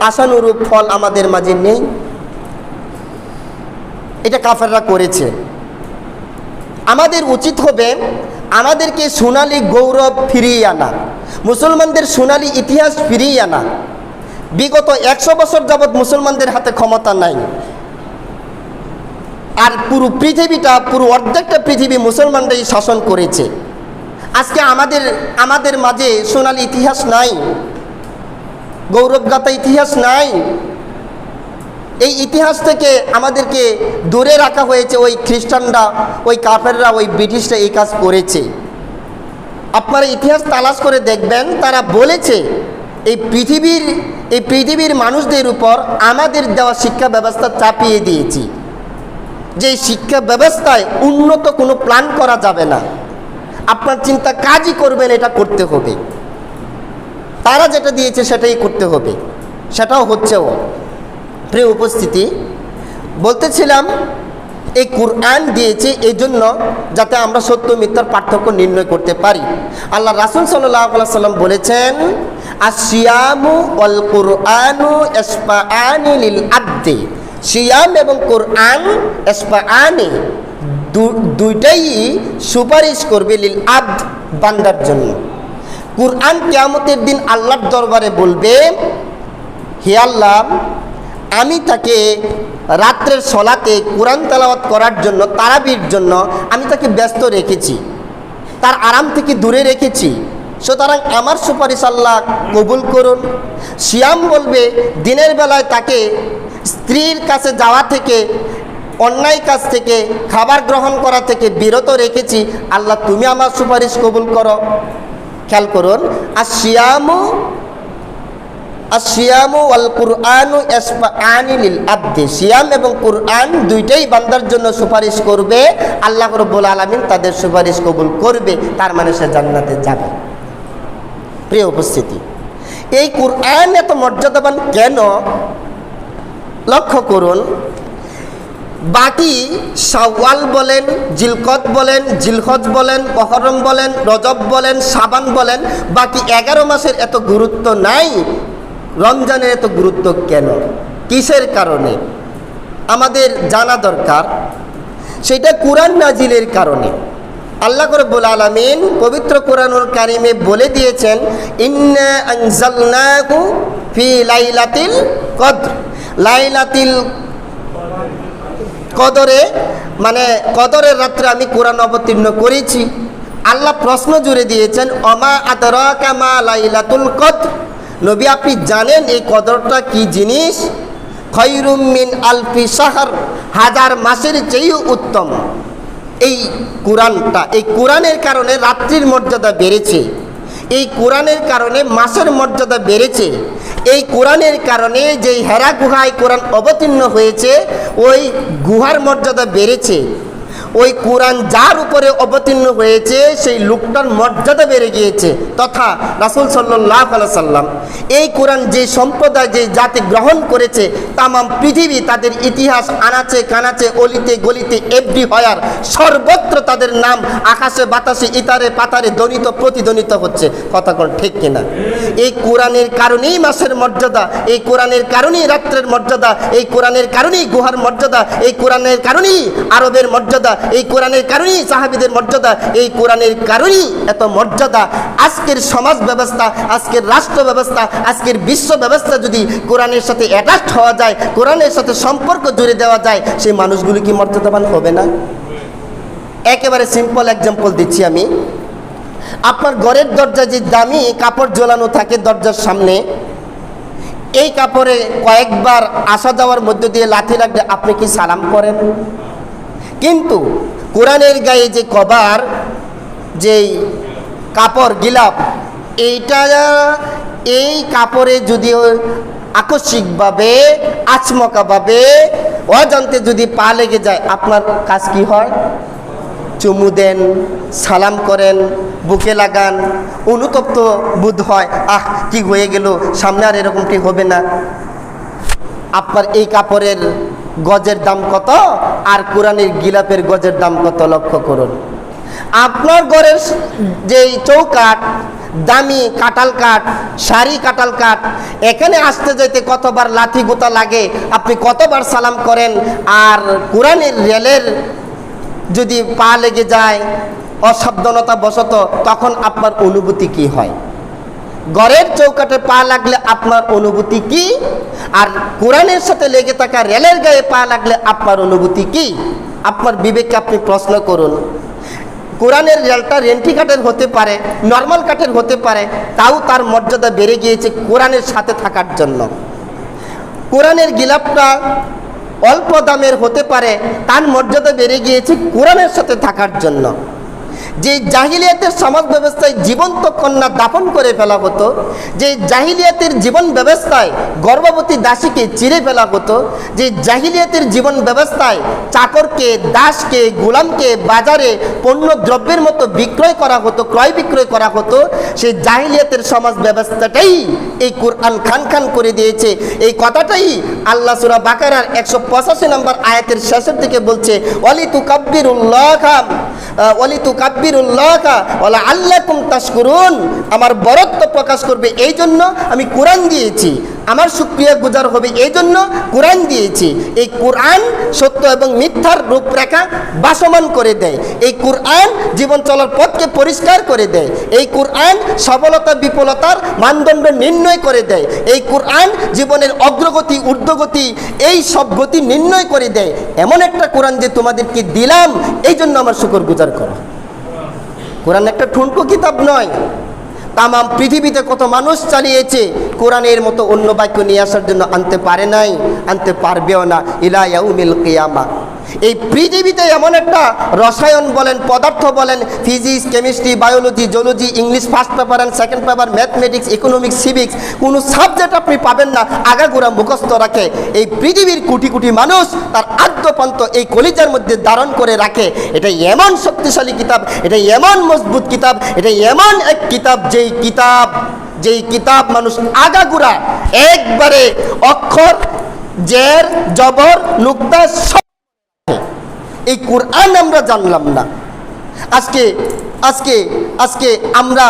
আশানুরূপ ফল আমাদের মাঝে নেই। এটা কাফেররা করেছে। আমাদের উচিত হবে আমাদেরকে সোনালী গৌরব ফিরিয়ে আনা, মুসলমানদের সোনালী ইতিহাস ফিরিয়ে আনা। বিগত 100 বছর যাবৎ মুসলমানদের হাতে ক্ষমতা নাই, আর পুরো পৃথিবীটা, পুরো অর্ধেকটা পৃথিবী মুসলমানরাই শাসন করেছে। আজকে আমাদের মাঝে সোনালী ইতিহাস নাই, গৌরবগাথা ইতিহাস নাই। এই ইতিহাস থেকে আমাদেরকে দূরে রাখা হয়েছে। ওই খ্রিস্টানরা, ওই কাফেররা, ওই ব্রিটিশরা এই কাজ করেছে। আপনারা ইতিহাস তালাশ করে দেখবেন, তারা বলেছে এই পৃথিবীর মানুষদের উপর আমাদের দেওয়া শিক্ষা ব্যবস্থা চাপিয়ে দিয়েছি, যে শিক্ষা ব্যবস্থায় উন্নত কোনো প্ল্যান করা যাবে না, আপনার চিন্তা কাজই করবেন, এটা করতে হবে, তারা যেটা দিয়েছে সেটাই করতে হবে, সেটাও হচ্ছেও। প্রিয় উপস্থিতি, বলতেছিলাম এই কোরআন দিয়েছে এই জন্য যাতে আমরা সত্য মিথ্যার পার্থক্য নির্ণয় করতে পারি। আল্লাহ রাসূল সাল্লাল্লাহু আলাইহি সাল্লাম বলেছেন, আসিয়ামু ওয়াল কুরআনু ইসফাআনি লিল আবদি, সিয়াম এবং কোরআন ইসফাআনি, দুইটাই সুপারিশ করবে লিল আবদ, বান্দার জন্য। কোরআন কিয়ামতের দিন আল্লাহর দরবারে বলবে, হে আল্লাহ, আমি তাকে রাত্রের সলাতে কোরআন তেলাওয়াত করার জন্য, তারাবির জন্য আমি তাকে ব্যস্ত রেখেছি, তার আরাম থেকে দূরে রেখেছি, সুতরাং আমার সুপারিশ আল্লাহ কবুল করুন। সিয়াম বলবে, দিনের বেলায় তাকে স্ত্রীর কাছে যাওয়া থেকে, অন্যায় কাজ থেকে, খাবার গ্রহণ করা থেকে বিরত রেখেছি, আল্লাহ তুমি আমার সুপারিশ কবুল করো। খেয়াল করুন, আসিয়ামু ওয়াল কুরআনু ইসফাআনি লিল আবদি, সিয়াম এবং কোরআন দুইটাই বান্দার জন্য সুপারিশ করবে, আল্লাহ রাব্বুল আলামিন তাদের সুপারিশ কবুল করবে, তার মানে সে জান্নাতে যাবে। প্রিয় উপস্থিতি, এই কোরআন এত মর্যাদাবান কেন? লক্ষ্য করুন, বাকি শাওয়াল বলেন, জিলকদ বলেন, জিলহজ বলেন, মুহররম বলেন, রজব বলেন, শাবান বলেন, বাকি 11 মাসের এত গুরুত্ব নাই, রমজানের এত গুরুত্ব কেন? কিসের কারণে? আমাদের জানা দরকার। সেটা কোরআন নাজিলের কারণে। আল্লাহ রাব্বুল আলামিন পবিত্র কোরআনুল কারীমে বলে দিয়েছেন, ইন্না আনজালনাহু ফি লাইলাতিল কদর। লাইলাতিল কদরে মানে কদরের রাত্রে আমি কোরআন অবতীর্ণ করেছি। আল্লাহ প্রশ্ন জুড়ে দিয়েছেন, অমা আদরাকা মা লাইলাতুল কদর। নবী আপনি জানেন এই কদরটা কি জিনিস? খৈরুম মিন আলফি শাহর, হাজার মাসের চেয়েও উত্তম। এই কোরআনটা, এই কোরআনের কারণে রাত্রির মর্যাদা বেড়েছে, এই কোরআনের কারণে মাসের মর্যাদা বেড়েছে, এই কোরআনের কারণে যেই হেরা গুহায় কোরআন অবতীর্ণ হয়েছে ওই গুহার মর্যাদা বেড়েছে, ওই কোরআন যার উপরে অবতীর্ণ হয়েছে সেই লোকটার মর্যাদা বেড়ে গিয়েছে। তথা রাসূল সাল্লাল্লাহু আলাইহি সাল্লাম এই কোরআন যে সম্প্রদায় যে জাতি গ্রহণ করেছে, তামাম পৃথিবী তাদের ইতিহাস আনাচে কানাচে অলিতে গলিতে এভরি হয়ার সর্বত্র তাদের নাম আকাশে বাতাসে ইতারে পাতারে ধ্বনিত প্রতিধ্বনিত হচ্ছে। কথা কোন ঠিক কিনা? এই কোরআনের কারণেই মাসের মর্যাদা, এই কোরআনের কারণেই রাত্রের মর্যাদা, এই কোরআনের কারণেই গুহার মর্যাদা, এই কোরআনের কারণেই আরবের মর্যাদা, এই কোরআনের কারণেই সাহাবীদের মর্যাদা, এই কোরআনের কারণেই এত মর্যাদা। আজকের সমাজ ব্যবস্থা, আজকের রাষ্ট্র ব্যবস্থা, আজকের বিশ্ব ব্যবস্থা যদি কোরআনের সাথে অ্যাটাচড হওয়া যায়, কোরআনের সাথে সম্পর্ক জুড়ে দেওয়া যায়, সেই মানুষগুলি কি মর্যাদাবান হবে না? একেবারে সিম্পল এক্সাম্পল দিচ্ছি আমি। আপনার ঘরের দরজায় যে দামি কাপড় ঝোলানো থাকে দরজার সামনে, এই কাপড়ে কয়েকবার আসা যাওয়ার মধ্য দিয়ে লাথি লাগলে আপনি কি সালাম করেন? কিন্তু কোরআনের গায়ে যে কভার, যেই কাপড় গিলাপ, এইটা এই কাপড়ে যদি আকস্মিকভাবে আচমকাভাবে অজান্তে যদি পা লেগে যায়, আপনার কাজ কি হয়? চুমু দেন, সালাম করেন, বুকে লাগান, অনুতপ্ত বোধ হয়, আহ কি হয়ে গেল, সামনে আর এরকমটি হবে না। আপনার এই কাপড়ের গজের দাম কত আর কোরআনের গিলাপের গজের দাম কত লক্ষ্য করুন। আপনার ঘরের যেই চৌকাঠ, দামি কাঁঠাল কাঠ, সারি কাঁঠাল কাঠ, এখানে আসতে যেতে কতবার লাথি গোতা লাগে, আপনি কতবার সালাম করেন। আর কোরআনের রেলের যদি পা লেগে যায় অসাবধানতা বশত, তখন আপনার অনুভূতি কি হয়? ঘরের চৌকাঠে পা লাগলে আপনার অনুভূতি কি? আর কোরআনের সাথে লেগে থাকা রেলের গায়ে পা লাগলে আপনার অনুভূতি কি? আপনার বিবেককে আপনি প্রশ্ন করুন। কোরআনের রেলটা রেন্টি কাঠের হতে পারে, নর্মাল কাঠের হতে পারে, তাও তার মর্যাদা বেড়ে গিয়েছে কোরআনের সাথে থাকার জন্য। কোরআনের গিলাপটা অল্প দামের হতে পারে, তার মর্যাদা বেড়ে গিয়েছে কোরআনের সাথে থাকার জন্য। যে জাহিলিয়াতের সমাজ ব্যবস্থায় জীবন্ত কন্যা দাফন করে ফেলা হতো, যে জাহিলিয়াতের জীবন ব্যবস্থায় গর্ভবতী দাসীকে চিরে ফেলা হতো, যে জাহিলিয়াতের জীবন ব্যবস্থায় চাকরকে, দাসকে, গোলামকে বাজারে পণ্য দ্রব্যের মতো বিক্রয় করা হতো, ক্রয় বিক্রয় করা হতো, সেই জাহিলিয়াতের সমাজ ব্যবস্থাটাই এই কোরআন খান খান করে দিয়েছে। এই কথাটাই আল্লাহ সূরা বাকারার 185 নম্বর আয়াতের শেষের দিকে বলছে, আমার বরত্ব প্রকাশ করবে এই জন্য আমি কোরআন দিয়েছি, আমার শুকরিয়া গুজার হবে এই জন্য কোরআন দিয়েছি। এই কোরআন সত্য এবং মিথ্যার রূপরেখা বাসমান করে দেয়, এই কোরআন জীবন চলার পথকে পরিষ্কার করে দেয়, এই কোরআন সফলতা বিফলতার মানদণ্ড নির্ণয় করে দেয়, এই কোরআন জীবনের অগ্রগতি ঊর্ধ্বগতি এই সব গতি নির্ণয় করে দেয়। এমন একটা কোরআন যে তোমাদেরকে দিলাম, এই জন্য আমার শুকর গুজার করো। কোরআন একটা ঠুনকো কিতাব নয়। তামাম পৃথিবীতে কত মানুষ চালিয়েছে, কোরআনের মতো অন্য বাক্য নিয়ে আসার জন্য আনতে পারে নাই, আনতে পারবেও না ইলা ইয়াউমিল কিয়ামা। এই পৃথিবীতে এমন একটা রসায়ন বলেন, পদার্থ বলেন, physics, chemistry, biology, zoology, English first paper and second paper, mathematics, economics, civics, কোনো সাবজেক্ট আপনি পাবেন না আগাগোড়া মুখস্থ রাখে। এই পৃথিবীর কোটি কোটি মানুষ তার আদ্যপান্ত এই কলিজার মধ্যে ধারণ করে রাখে। এটা এমন শক্তিশালী কিতাব, এটা এমন মজবুত কিতাব, এটা এমন এক কিতাব যেই কিতাব মানুষ আগাগোড়া একবারে অক্ষর, জের, জবর, নুক্তা সব। এই কোরআন আমরা জানলাম না। আজকে আমরা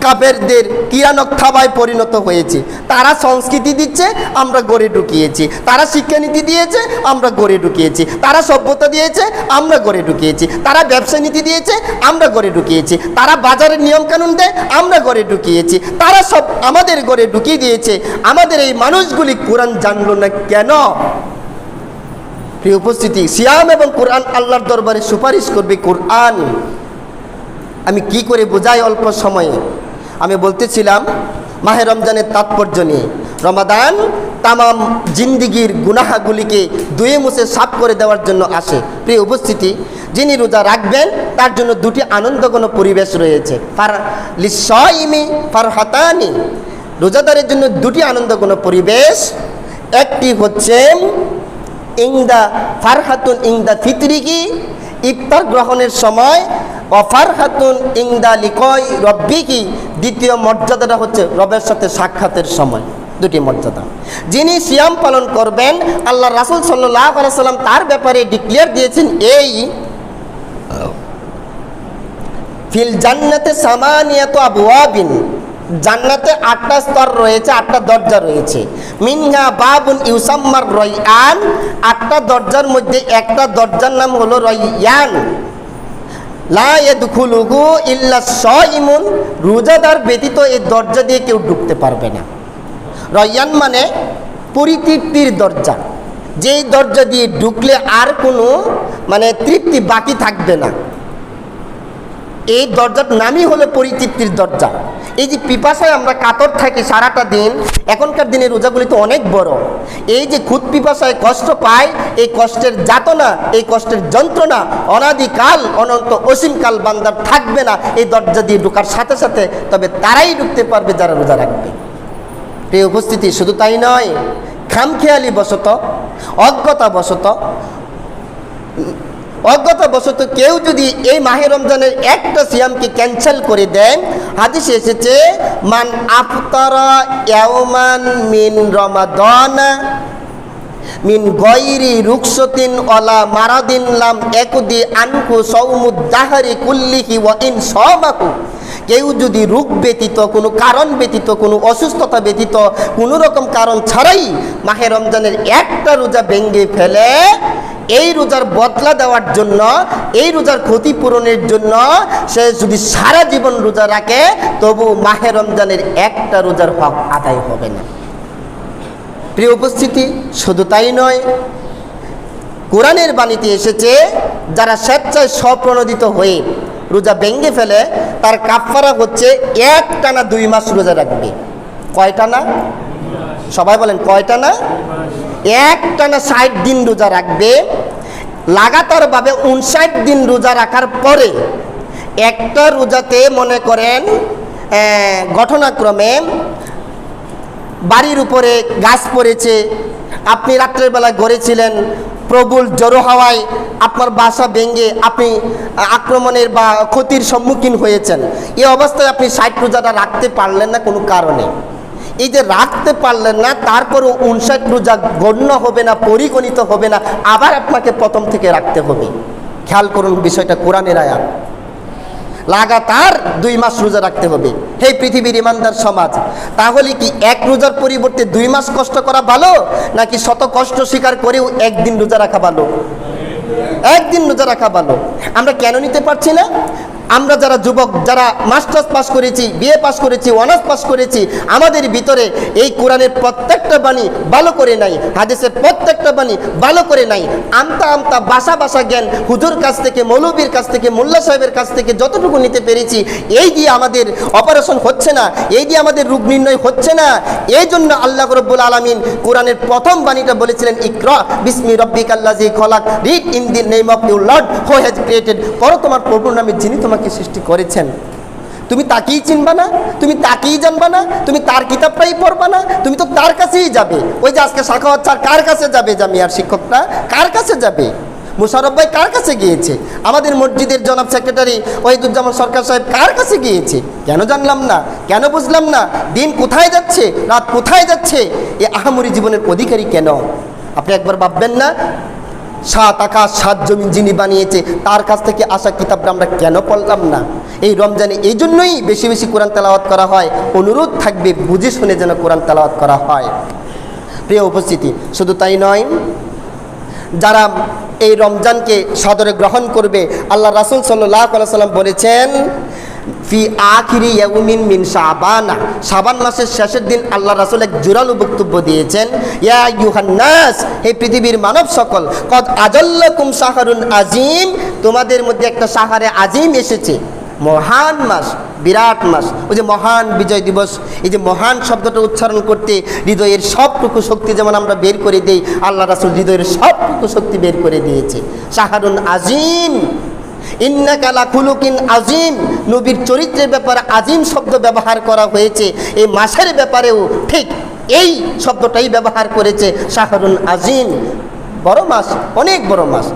কাফেরদের কিরানক থাবায় পরিণত হয়েছে। তারা সংস্কৃতি দিচ্ছে, আমরা গড়ে ঢুকিয়েছি। তারা শিক্ষানীতি দিয়েছে, আমরা গড়ে ঢুকিয়েছি। তারা সভ্যতা দিয়েছে, আমরা গড়ে ঢুকিয়েছি। তারা ব্যবসা নীতি দিয়েছে, আমরা গড়ে ঢুকিয়েছি। তারা বাজারের নিয়মকানুন দেয়, আমরা গড়ে ঢুকিয়েছি। তারা সব আমাদের গড়ে ঢুকিয়ে দিয়েছে। আমাদের এই মানুষগুলি কোরআন জানলো না কেন? প্রিয় উপস্থিতি, সিয়াম এবং কোরআন আল্লাহর দরবারে সুপারিশ করবে। কোরআন আমি কি করে বোঝাই অল্প সময়ে? আমি বলতেছিলাম মাহে রমজানের তাৎপর্য নিয়ে। রমাদান তামাম জিন্দিগির গুনাহগুলিকে ধুয়ে মুছে সাফ করে দেওয়ার জন্য আসে। প্রিয় উপস্থিতি, যিনি রোজা রাখবেন তার জন্য দুটি আনন্দঘন পরিবেশ রয়েছে। লিসাইমি ফারহাতানি, রোজাদারের জন্য দুটি আনন্দঘন পরিবেশ। একটি হচ্ছে ইংদা ফারহাতুন ইংদা ফিতরিকি, ইফতার গ্রহণের সময়, অফারহাতুন ইংদা লিকয় রব্বিকি, দ্বিতীয় মর্যাদাটা হচ্ছে রবের সাথে সাক্ষাতের সময়। দুটি মর্যাদা। যিনি সিয়াম পালন করবেন, আল্লাহ রাসূল সাল্লাল্লাহু আলাইহি সাল্লাম তার ব্যাপারে ডিক্লেয়ার দিয়েছেন, এই ফিল জান্নাতে সামানিয়াতু আবওয়াবিন, জান্নাতে 8টা স্তর রয়েছে, 8টা দরজা রয়েছে। মিনহা বাবুন ইউসাম্মার রায়্যান, 8টা দরজার মধ্যে একটা দরজার নাম হলো রায়্যান। লা ইয়াদখুলুহু ইল্লা সাইমুন, রোজাদার ব্যতীত এই দরজা দিয়ে কেউ ঢুকতে পারবে না। রায়্যান মানে পরিতৃপ্তির দরজা, যেই দরজা দিয়ে ঢুকলে আর কোনো তৃপ্তি বাকি থাকবে না। এই দরজার নামই হলো পরিতৃপ্তির দরজা। এই যে পিপাসায় আমরা কাতর থাকি সারাটা দিন, এখনকার দিনে রোজাগুলি তো অনেক বড়। এই যে খুদ পিপাসায় কষ্ট পায়, এই কষ্টের যাতনা, এই কষ্টের যন্ত্রণা অনাদিকাল অনন্ত অসীমকাল বান্দার থাকবে না এই দরজা দিয়ে ঢোকার সাথে সাথে। তবে তারাই ঢুকতে পারবে যারা রোজা রাখবে। প্রিয় উপস্থিতি, শুধু তাই নয়, খামখেয়ালি বশত, অজ্ঞতাবশত কেউ যদি এই মাহে রমজানের একটা সিয়ামকে ক্যান্সেল করে দেন, হাদিসে এসেছে মান আফতারা ইয়াওমান মিন রমাদান মিন গয়রি রুকসতিন ওয়ালা মারাদিন লাম ইয়াকুদি আনহু সাওমুদ দাহরি কুল্লিহি ওয়া ইন সামাহু, কেউ যদি রোগ ব্যতীত, কোনো কারণ ব্যতীত, কোনো অসুস্থতা ব্যতীত, কোনো রকম কারণ ছাড়াই মাহে রমজানের একটা রোজা ভেঙে ফেলে, এই রোজার বদলা দেওয়ার জন্য, এই রোজার ক্ষতিপূরণের জন্য সে যদি সারা জীবন রোজা রাখে, তবু মাহে রমজানের একটা রোজার হক আদায় হবে না। প্রিয় উপস্থিতি, শুধু তাই নয়, কোরআনের বাণীতে এসেছে যারা স্বেচ্ছায় স্বপ্রণোদিত হয়ে রোজা ভেঙে ফেলে, তার কাফারা হচ্ছে একটানা 2 মাস রোজা রাখবে। কয়টানা? সবাই বলেন কয়টানা? একটানা 60 দিন রোজা রাখবে। লাগাতারভাবে 59 দিন রোজা রাখার পরে একটা রোজাতে মনে করেন ঘটনাক্রমে বাড়ির উপরে গাছ পড়েছে, আপনি রাত্রের বেলায় গড়েছিলেন, প্রবল জড়ো হাওয়ায় আপনার বাসা ভেঙে আপনি আক্রমণের বা ক্ষতির সম্মুখীন হয়েছেন। এই অবস্থায় আপনি 60 রোজাটা রাখতে পারলেন না কোনো কারণে। এই যে রাখতে পারলেন না, তারপরও 59 রোজা গণ্য হবে না, পরিগণিত হবে না, আবার আপনাকে প্রথম থেকে রাখতে হবে। খেয়াল করুন বিষয়টা, কোরআনের আয়াত। লাগাতার 2 মাস রোজা রাখতে হবে। হে পৃথিবীর ইমানদার সমাজ, তাহলে কি এক রোজার পরিবর্তে 2 মাস কষ্ট করা ভালো, নাকি শত কষ্ট স্বীকার করেও একদিন রোজা রাখা ভালো? একদিন রোজা রাখা ভালো। আমরা কেন নিতে পারছি না? আমরা যারা যুবক, যারা মাস্টার্স পাস করেছি, বিএ পাস করেছি, অনার্স পাস করেছি, আমাদের ভিতরে এই কোরআনের প্রত্যেকটা বাণী ভালো করে নাই, হাদিসের প্রত্যেকটা বাণী ভালো করে নাই। আমতা বাসা জ্ঞান হুজুর কাছ থেকে, মৌলবীর কাছ থেকে, মোল্লা সাহেবের কাছ থেকে যতটুকু নিতে পেরেছি, এই দিয়ে আমাদের অপারেশন হচ্ছে না, এই দিয়ে আমাদের রোগ নির্ণয় হচ্ছে না। এই জন্য আল্লাহ রাব্বুল আলামিন কোরআনের প্রথম বাণীটা বলেছিলেন, ইকরা বিসমি রাব্বিকাল্লাযী খলাক, read in the name of your lord who has created. পড়ো তোমার প্রভুর নামে যিনি তোমাকে সৃষ্টি করেছেন। তুমি তাকেই চিনবা না, তুমি তাকেই জানবা না, তুমি তার কিতাবটাই পড়বা না, তুমি তো তার কাছেই যাবে। ওই যে আজকে শাখাওয়াত স্যার কার কাছে যাবে? জামিয়ার শিক্ষকরা কার কাছে যাবে? মুশারফ ভাই কার কাছে গিয়েছে? আমাদের মসজিদের জনাব সেক্রেটারি ওয়াহিদুজ্জামান সরকার সাহেব কার কাছে গিয়েছে? কেন জানলাম না? কেন বুঝলাম না? দিন কোথায় যাচ্ছে, রাত কোথায় যাচ্ছে? এই আহামরি জীবনের অধিকারী কেন? আপনি একবার ভাববেন না? সাত আকাশ সাত জমিন যিনি বানিয়েছে তার কাছ থেকে আসা কিতাবটা আমরা কেন পড়লাম না? এই রমজানে এই জন্যই বেশি বেশি কোরআন তেলাওয়াত করা হয়। অনুরোধ থাকবে বুঝে শুনে যেন কোরআন তেলাওয়াত করা হয়। প্রিয় উপস্থিতি, শুধু তাই নয়, যারা এই রমজানকে সদরে গ্রহণ করবে, আল্লাহ রাসূল সাল্লাল্লাহু আলাইহি সাল্লাম বলেছেন ফি আখিরি ইয়াউমিন মিন শাবানা, শাবান মাসের শেষের দিন আল্লাহ রাসূল এক জোরালো বক্তব্য দিয়েছেন, ইয়া আইয়ুহান নাস, হে পৃথিবীর মানব সকল, কদ আজাল্লাকুম শাহরুন আজিম, তোমাদের মধ্যে একটা শাহরে আজিম এসেছে, মহান মাস, বিরাট মাস। ওই যে মহান বিজয় দিবস, এই যে মহান শব্দটা উচ্চারণ করতে হৃদয়ের সবটুকু শক্তি যেমন আমরা বের করে দেই, আল্লাহ রাসূল হৃদয়ের সবটুকু শক্তি বের করে দিয়েছে। শাহরুন আজিম, ইন্নাকা লা খুলুকিন আজিম, নবীর চরিত্রের ব্যাপারে আজিম শব্দ ব্যবহার করা হয়েছে। এই মাসের ব্যাপারেও ঠিক এই শব্দটাই ব্যবহার করেছে, শাহরুন আজিম, বড় মাস, অনেক বড় মাস।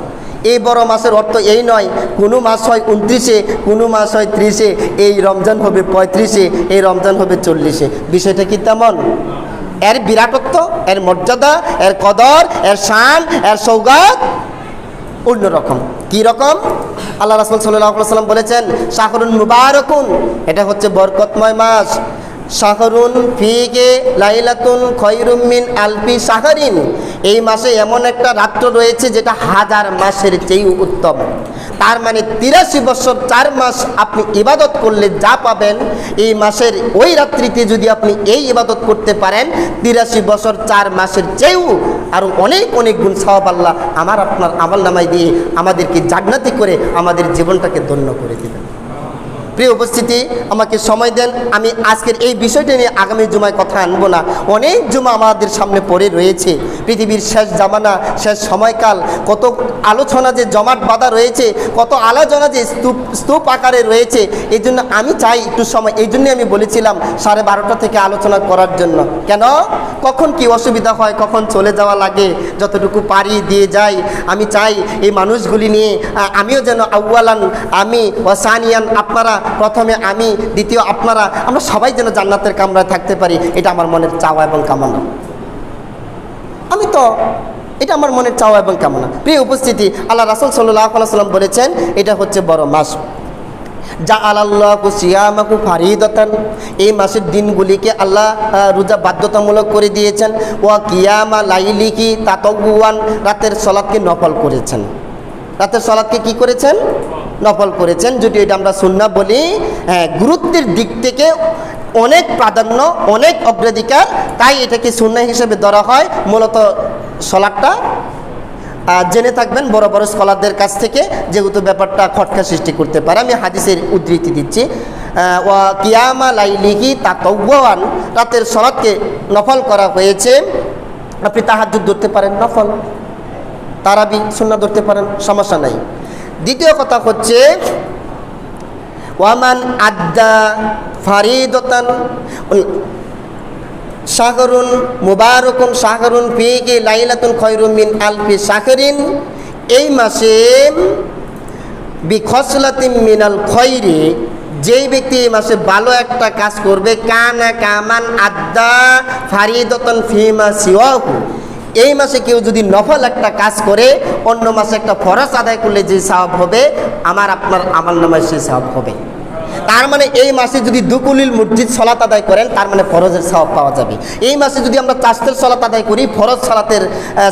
এই বড় মাসের অর্থ এই নয় কোনো মাস হয় 29-এ, কোনো মাস হয় 30-এ, এই রমজান হবে 35-এ, এই রমজান হবে 40-এ। বিষয়টা কি তেমন? এর বিরাটত্ব, এর মর্যাদা, এর কদর, এর শান, এর সৌগাত অন্যরকম। কি রকম? আল্লাহ রাসূল সাল্লাল্লাহু আলাইহি ওয়াসাল্লাম বলেছেন শাহরুন মুবারাকুন, এটা হচ্ছে বরকতময় মাস। শাহরুন ফিহি লাইলাতুন খায়রুম মিন আলফি শাহরিন, এই মাসে এমন একটা রাত্র রয়েছে যেটা হাজার মাসের চেয়েও উত্তম। তার মানে 83 বছর 4 মাস আপনি ইবাদত করলে যা পাবেন, এই মাসের ওই রাত্রিতে যদি আপনি এই ইবাদত করতে পারেন, 83 বছর 4 মাসের চেয়েও আরও অনেক অনেক গুণ সওয়াব আল্লাহ আমার আপনার আমলনামায় দিয়ে আমাদেরকে জান্নাতি করে আমাদের জীবনটাকে ধন্য করে দেবেন। প্রিয় উপস্থিতি, আমাকে সময় দেন, আমি আজকের এই বিষয়টা নিয়ে আগামী জুমায় কথা আনবো না। অনেক জুমা আমাদের সামনে পড়ে রয়েছে, পৃথিবীর শেষ জামানা, শেষ সময়কাল, কত আলোচনা যে জমাট বাঁধা রয়েছে, কত আলোচনা যে স্তূপ আকারে রয়েছে। এই জন্য আমি চাই একটু সময়, এই জন্যই আমি বলেছিলাম 12:30 থেকে আলোচনা করার জন্য। কেন? কখন কি অসুবিধা হয়, কখন চলে যাওয়া লাগে, যতটুকু পারি দিয়ে যাই। আমি চাই এই মানুষগুলি নিয়ে আমিও যেন আউয়ালান আমি ওয়াসানিয়ান আপনারা, প্রথমে আমি, দ্বিতীয় আপনারা, আমরা সবাই যেন জান্নাতের কামরায় থাকতে পারি, এটা আমার মনের চাওয়া এবং কামনা। এটা আমার মনের চাওয়া এবং কামনা। প্রিয় উপস্থিতি, আল্লাহ রাসূল সাল্লাল্লাহু আলাইহি ওয়াসাল্লাম বলেছেন এটা হচ্ছে বড় মাস। জাআলাল্লাহু সিয়ামাহু ফারিদাতান, এই মাসের দিনগুলিকে আল্লাহ রোজা বাধ্যতামূলক করে দিয়েছেন। ওয়া কিয়ামা লাইলিহি তাতাওয়ান, রাতের সালাতকে নফল করেছেন। রাতের সালাতকে কি করেছেন? নফল করেছেন। যদি এটা আমরা সুন্নাহ বলি, গুরুত্বের দিক থেকে অনেক প্রাধান্য, অনেক অগ্রাধিকার, তাই এটাকে সুন্নাহ হিসেবে ধরা হয়। মূলত সালাতটা জেনে থাকবেন বড় বড় স্কলারদের কাছ থেকে, যেহেতু ব্যাপারটা খটকা সৃষ্টি করতে পারে। আমি হাদিসের উদ্ধৃতি দিচ্ছি, ওয়া কিয়ামা লাইলিহি তাতাওয়ান, রাতের সালাতকে নফল করা হয়েছে। আপনি তাহাজ্জুদ ধরতে পারেন নফল, তারাবি সুন্নাহ ধরতে পারেন, সমস্যা নাই। দ্বিতীয় কথা হচ্ছে ওয়ামান আদ্দা ফারিদাতান শাহরুন মুবারাকুন শাহরুন ফিহি লাইলাতুন খায়রুম মিন আলফি শাহরিন, এই মাসে বিখসলাতিন মিনাল খৈরি, যেই ব্যক্তি এই মাসে ভালো একটা কাজ করবে, কানা কামান আদ্দা ফারিদাতান ফিমা সিওয়াহু, এই মাসে কেউ যদি নফল একটা কাজ করে অন্য মাসে একটা ফরজ আদায় করলে যে সওয়াব হবে, আমার আপনার আমলনামায় সেই সওয়াব হবে। তার মানে এই মাসে যদি দুকুলিল মসজিদ সালাত আদায় করেন, তার মানে ফরজের সওয়াব পাওয়া যাবে। এই মাসে যদি আমরা চাশতের সালাত আদায় করি, ফরজ সালাতের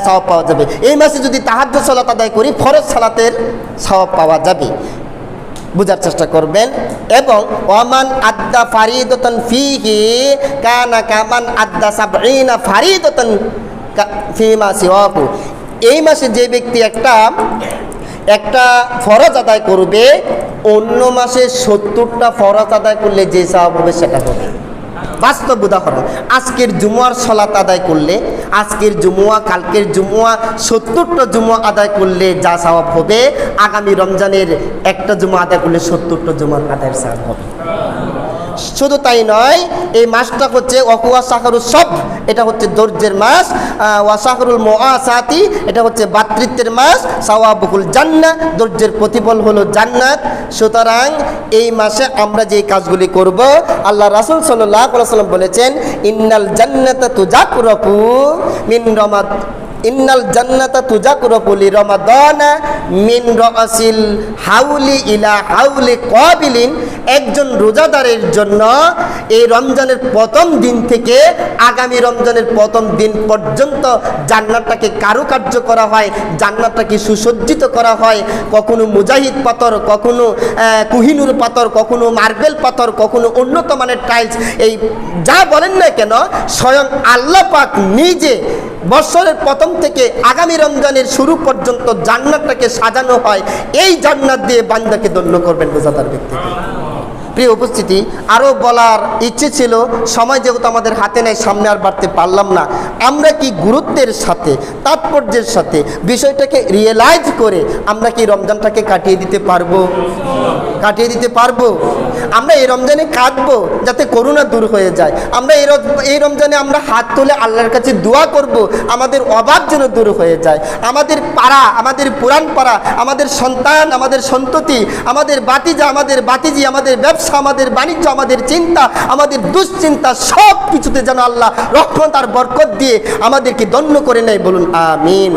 সওয়াব পাওয়া যাবে। এই মাসে যদি তাহাজ্জুদ সালাত আদায় করি, ফরজ সালাতের সওয়াব পাওয়া যাবে। বুঝার চেষ্টা করবেন। এবং ওয়ামান আদ্দা ফারিদাতান ফিহি কানা কামান আদ্দা সাবঈনা ফারিদাতান ফিমা সিওয়াহু, এই মাসে যে ব্যক্তি একটা ফরজ আদায় করবে, অন্য মাসে 70টা ফরজ আদায় করলে যে সওয়াব হবে সেটা হবে। বাস্তব উদাহরণ, আজকের জুমুয়ার সালাত আদায় করলে, আজকের জুমুয়া, কালকের জুমুয়া, 70টা জুমুয়া আদায় করলে যা সওয়াব হবে, আগামী রমজানের একটা জুমুয়া আদায় করলে 70টা জুমুয়ার আদায়ের সওয়াব হবে। শুধু তাই নয়, এই মাসটা হচ্ছে ওয়াহুয়া শাহরুস সব, এটা হচ্ছে ধৈর্যের মাস। ওয়া শাহরুল মুআসাতি, এটা হচ্ছে ভাতৃত্বের মাস। সাওয়াবুল জান্নাহ, ধৈর্যের প্রতিফল হলো জান্নাত। সুতরাং এই মাসে আমরা যে কাজগুলি করব, আল্লাহ রাসূল সাল্লাল্লাহু আলাইহি ওয়াসাল্লাম বলেছেন ইন্নাল জান্নাতা তুজাকরাকু মিন ইন্নাল জান্নাতা তুজাকরাবু লিরমাদানা মিন রাসিল হাউলি ইলা হাউলি কাবিলিন। একজন রোজাদারের জন্য এই রমজানের প্রথম দিন থেকে আগামী রমজানের প্রথম দিন পর্যন্ত জান্নাতটাকে কারুকার্য করা হয়, জান্নাতটাকে সুসজ্জিত করা হয়। কখনো মুজাহিদ পাথর, কখনো কুহিনুর পাথর, কখনো মার্বেল পাথর, কখনো উন্নত মানের টাইলস, এই যা বলেন না কেন স্বয়ং আল্লাহ পাক নিজে বছরের প্রথম থেকে আগামী রমজানের শুরু পর্যন্ত জান্নাতটাকে সাজানো হয়। এই জান্নাত দিয়ে বান্দাকে ধন্য করবেন রোজাদার ব্যক্তিকে। প্রিয় উপস্থিতি, আরও বলার ইচ্ছে ছিল, সময় যেহেতু আমাদের হাতে নেই, সামনে আর বাড়তে পারলাম না। আমরা কি গুরুত্বের সাথে, তাৎপর্যের সাথে বিষয়টাকে রিয়েলাইজ করে আমরা কি রমজানটাকে কাটিয়ে দিতে পারবো? কাটিয়ে দিতে পারবো? আমরা এই রমজানে কাঁদবো যাতে করোনা দূর হয়ে যায়। আমরা এই রমজানে আমরা হাত তুলে আল্লাহর কাছে দোয়া করব আমাদের অভাব যেন দূর হয়ে যায়। আমাদের পাড়া, আমাদের পুরান পাড়া, আমাদের সন্তান, আমাদের সন্ততি, আমাদের বাতিজা, আমাদের বাতিজি, আমাদের ব্যবসা, আমাদের বাণিজ্য, আমাদের চিন্তা, আমাদের দুশ্চিন্তা সব কিছুতে যেন আল্লাহ রহমত আর বরকত দিয়ে আমাদেরকে ধন্য করে নেয়। বলুন আমিন।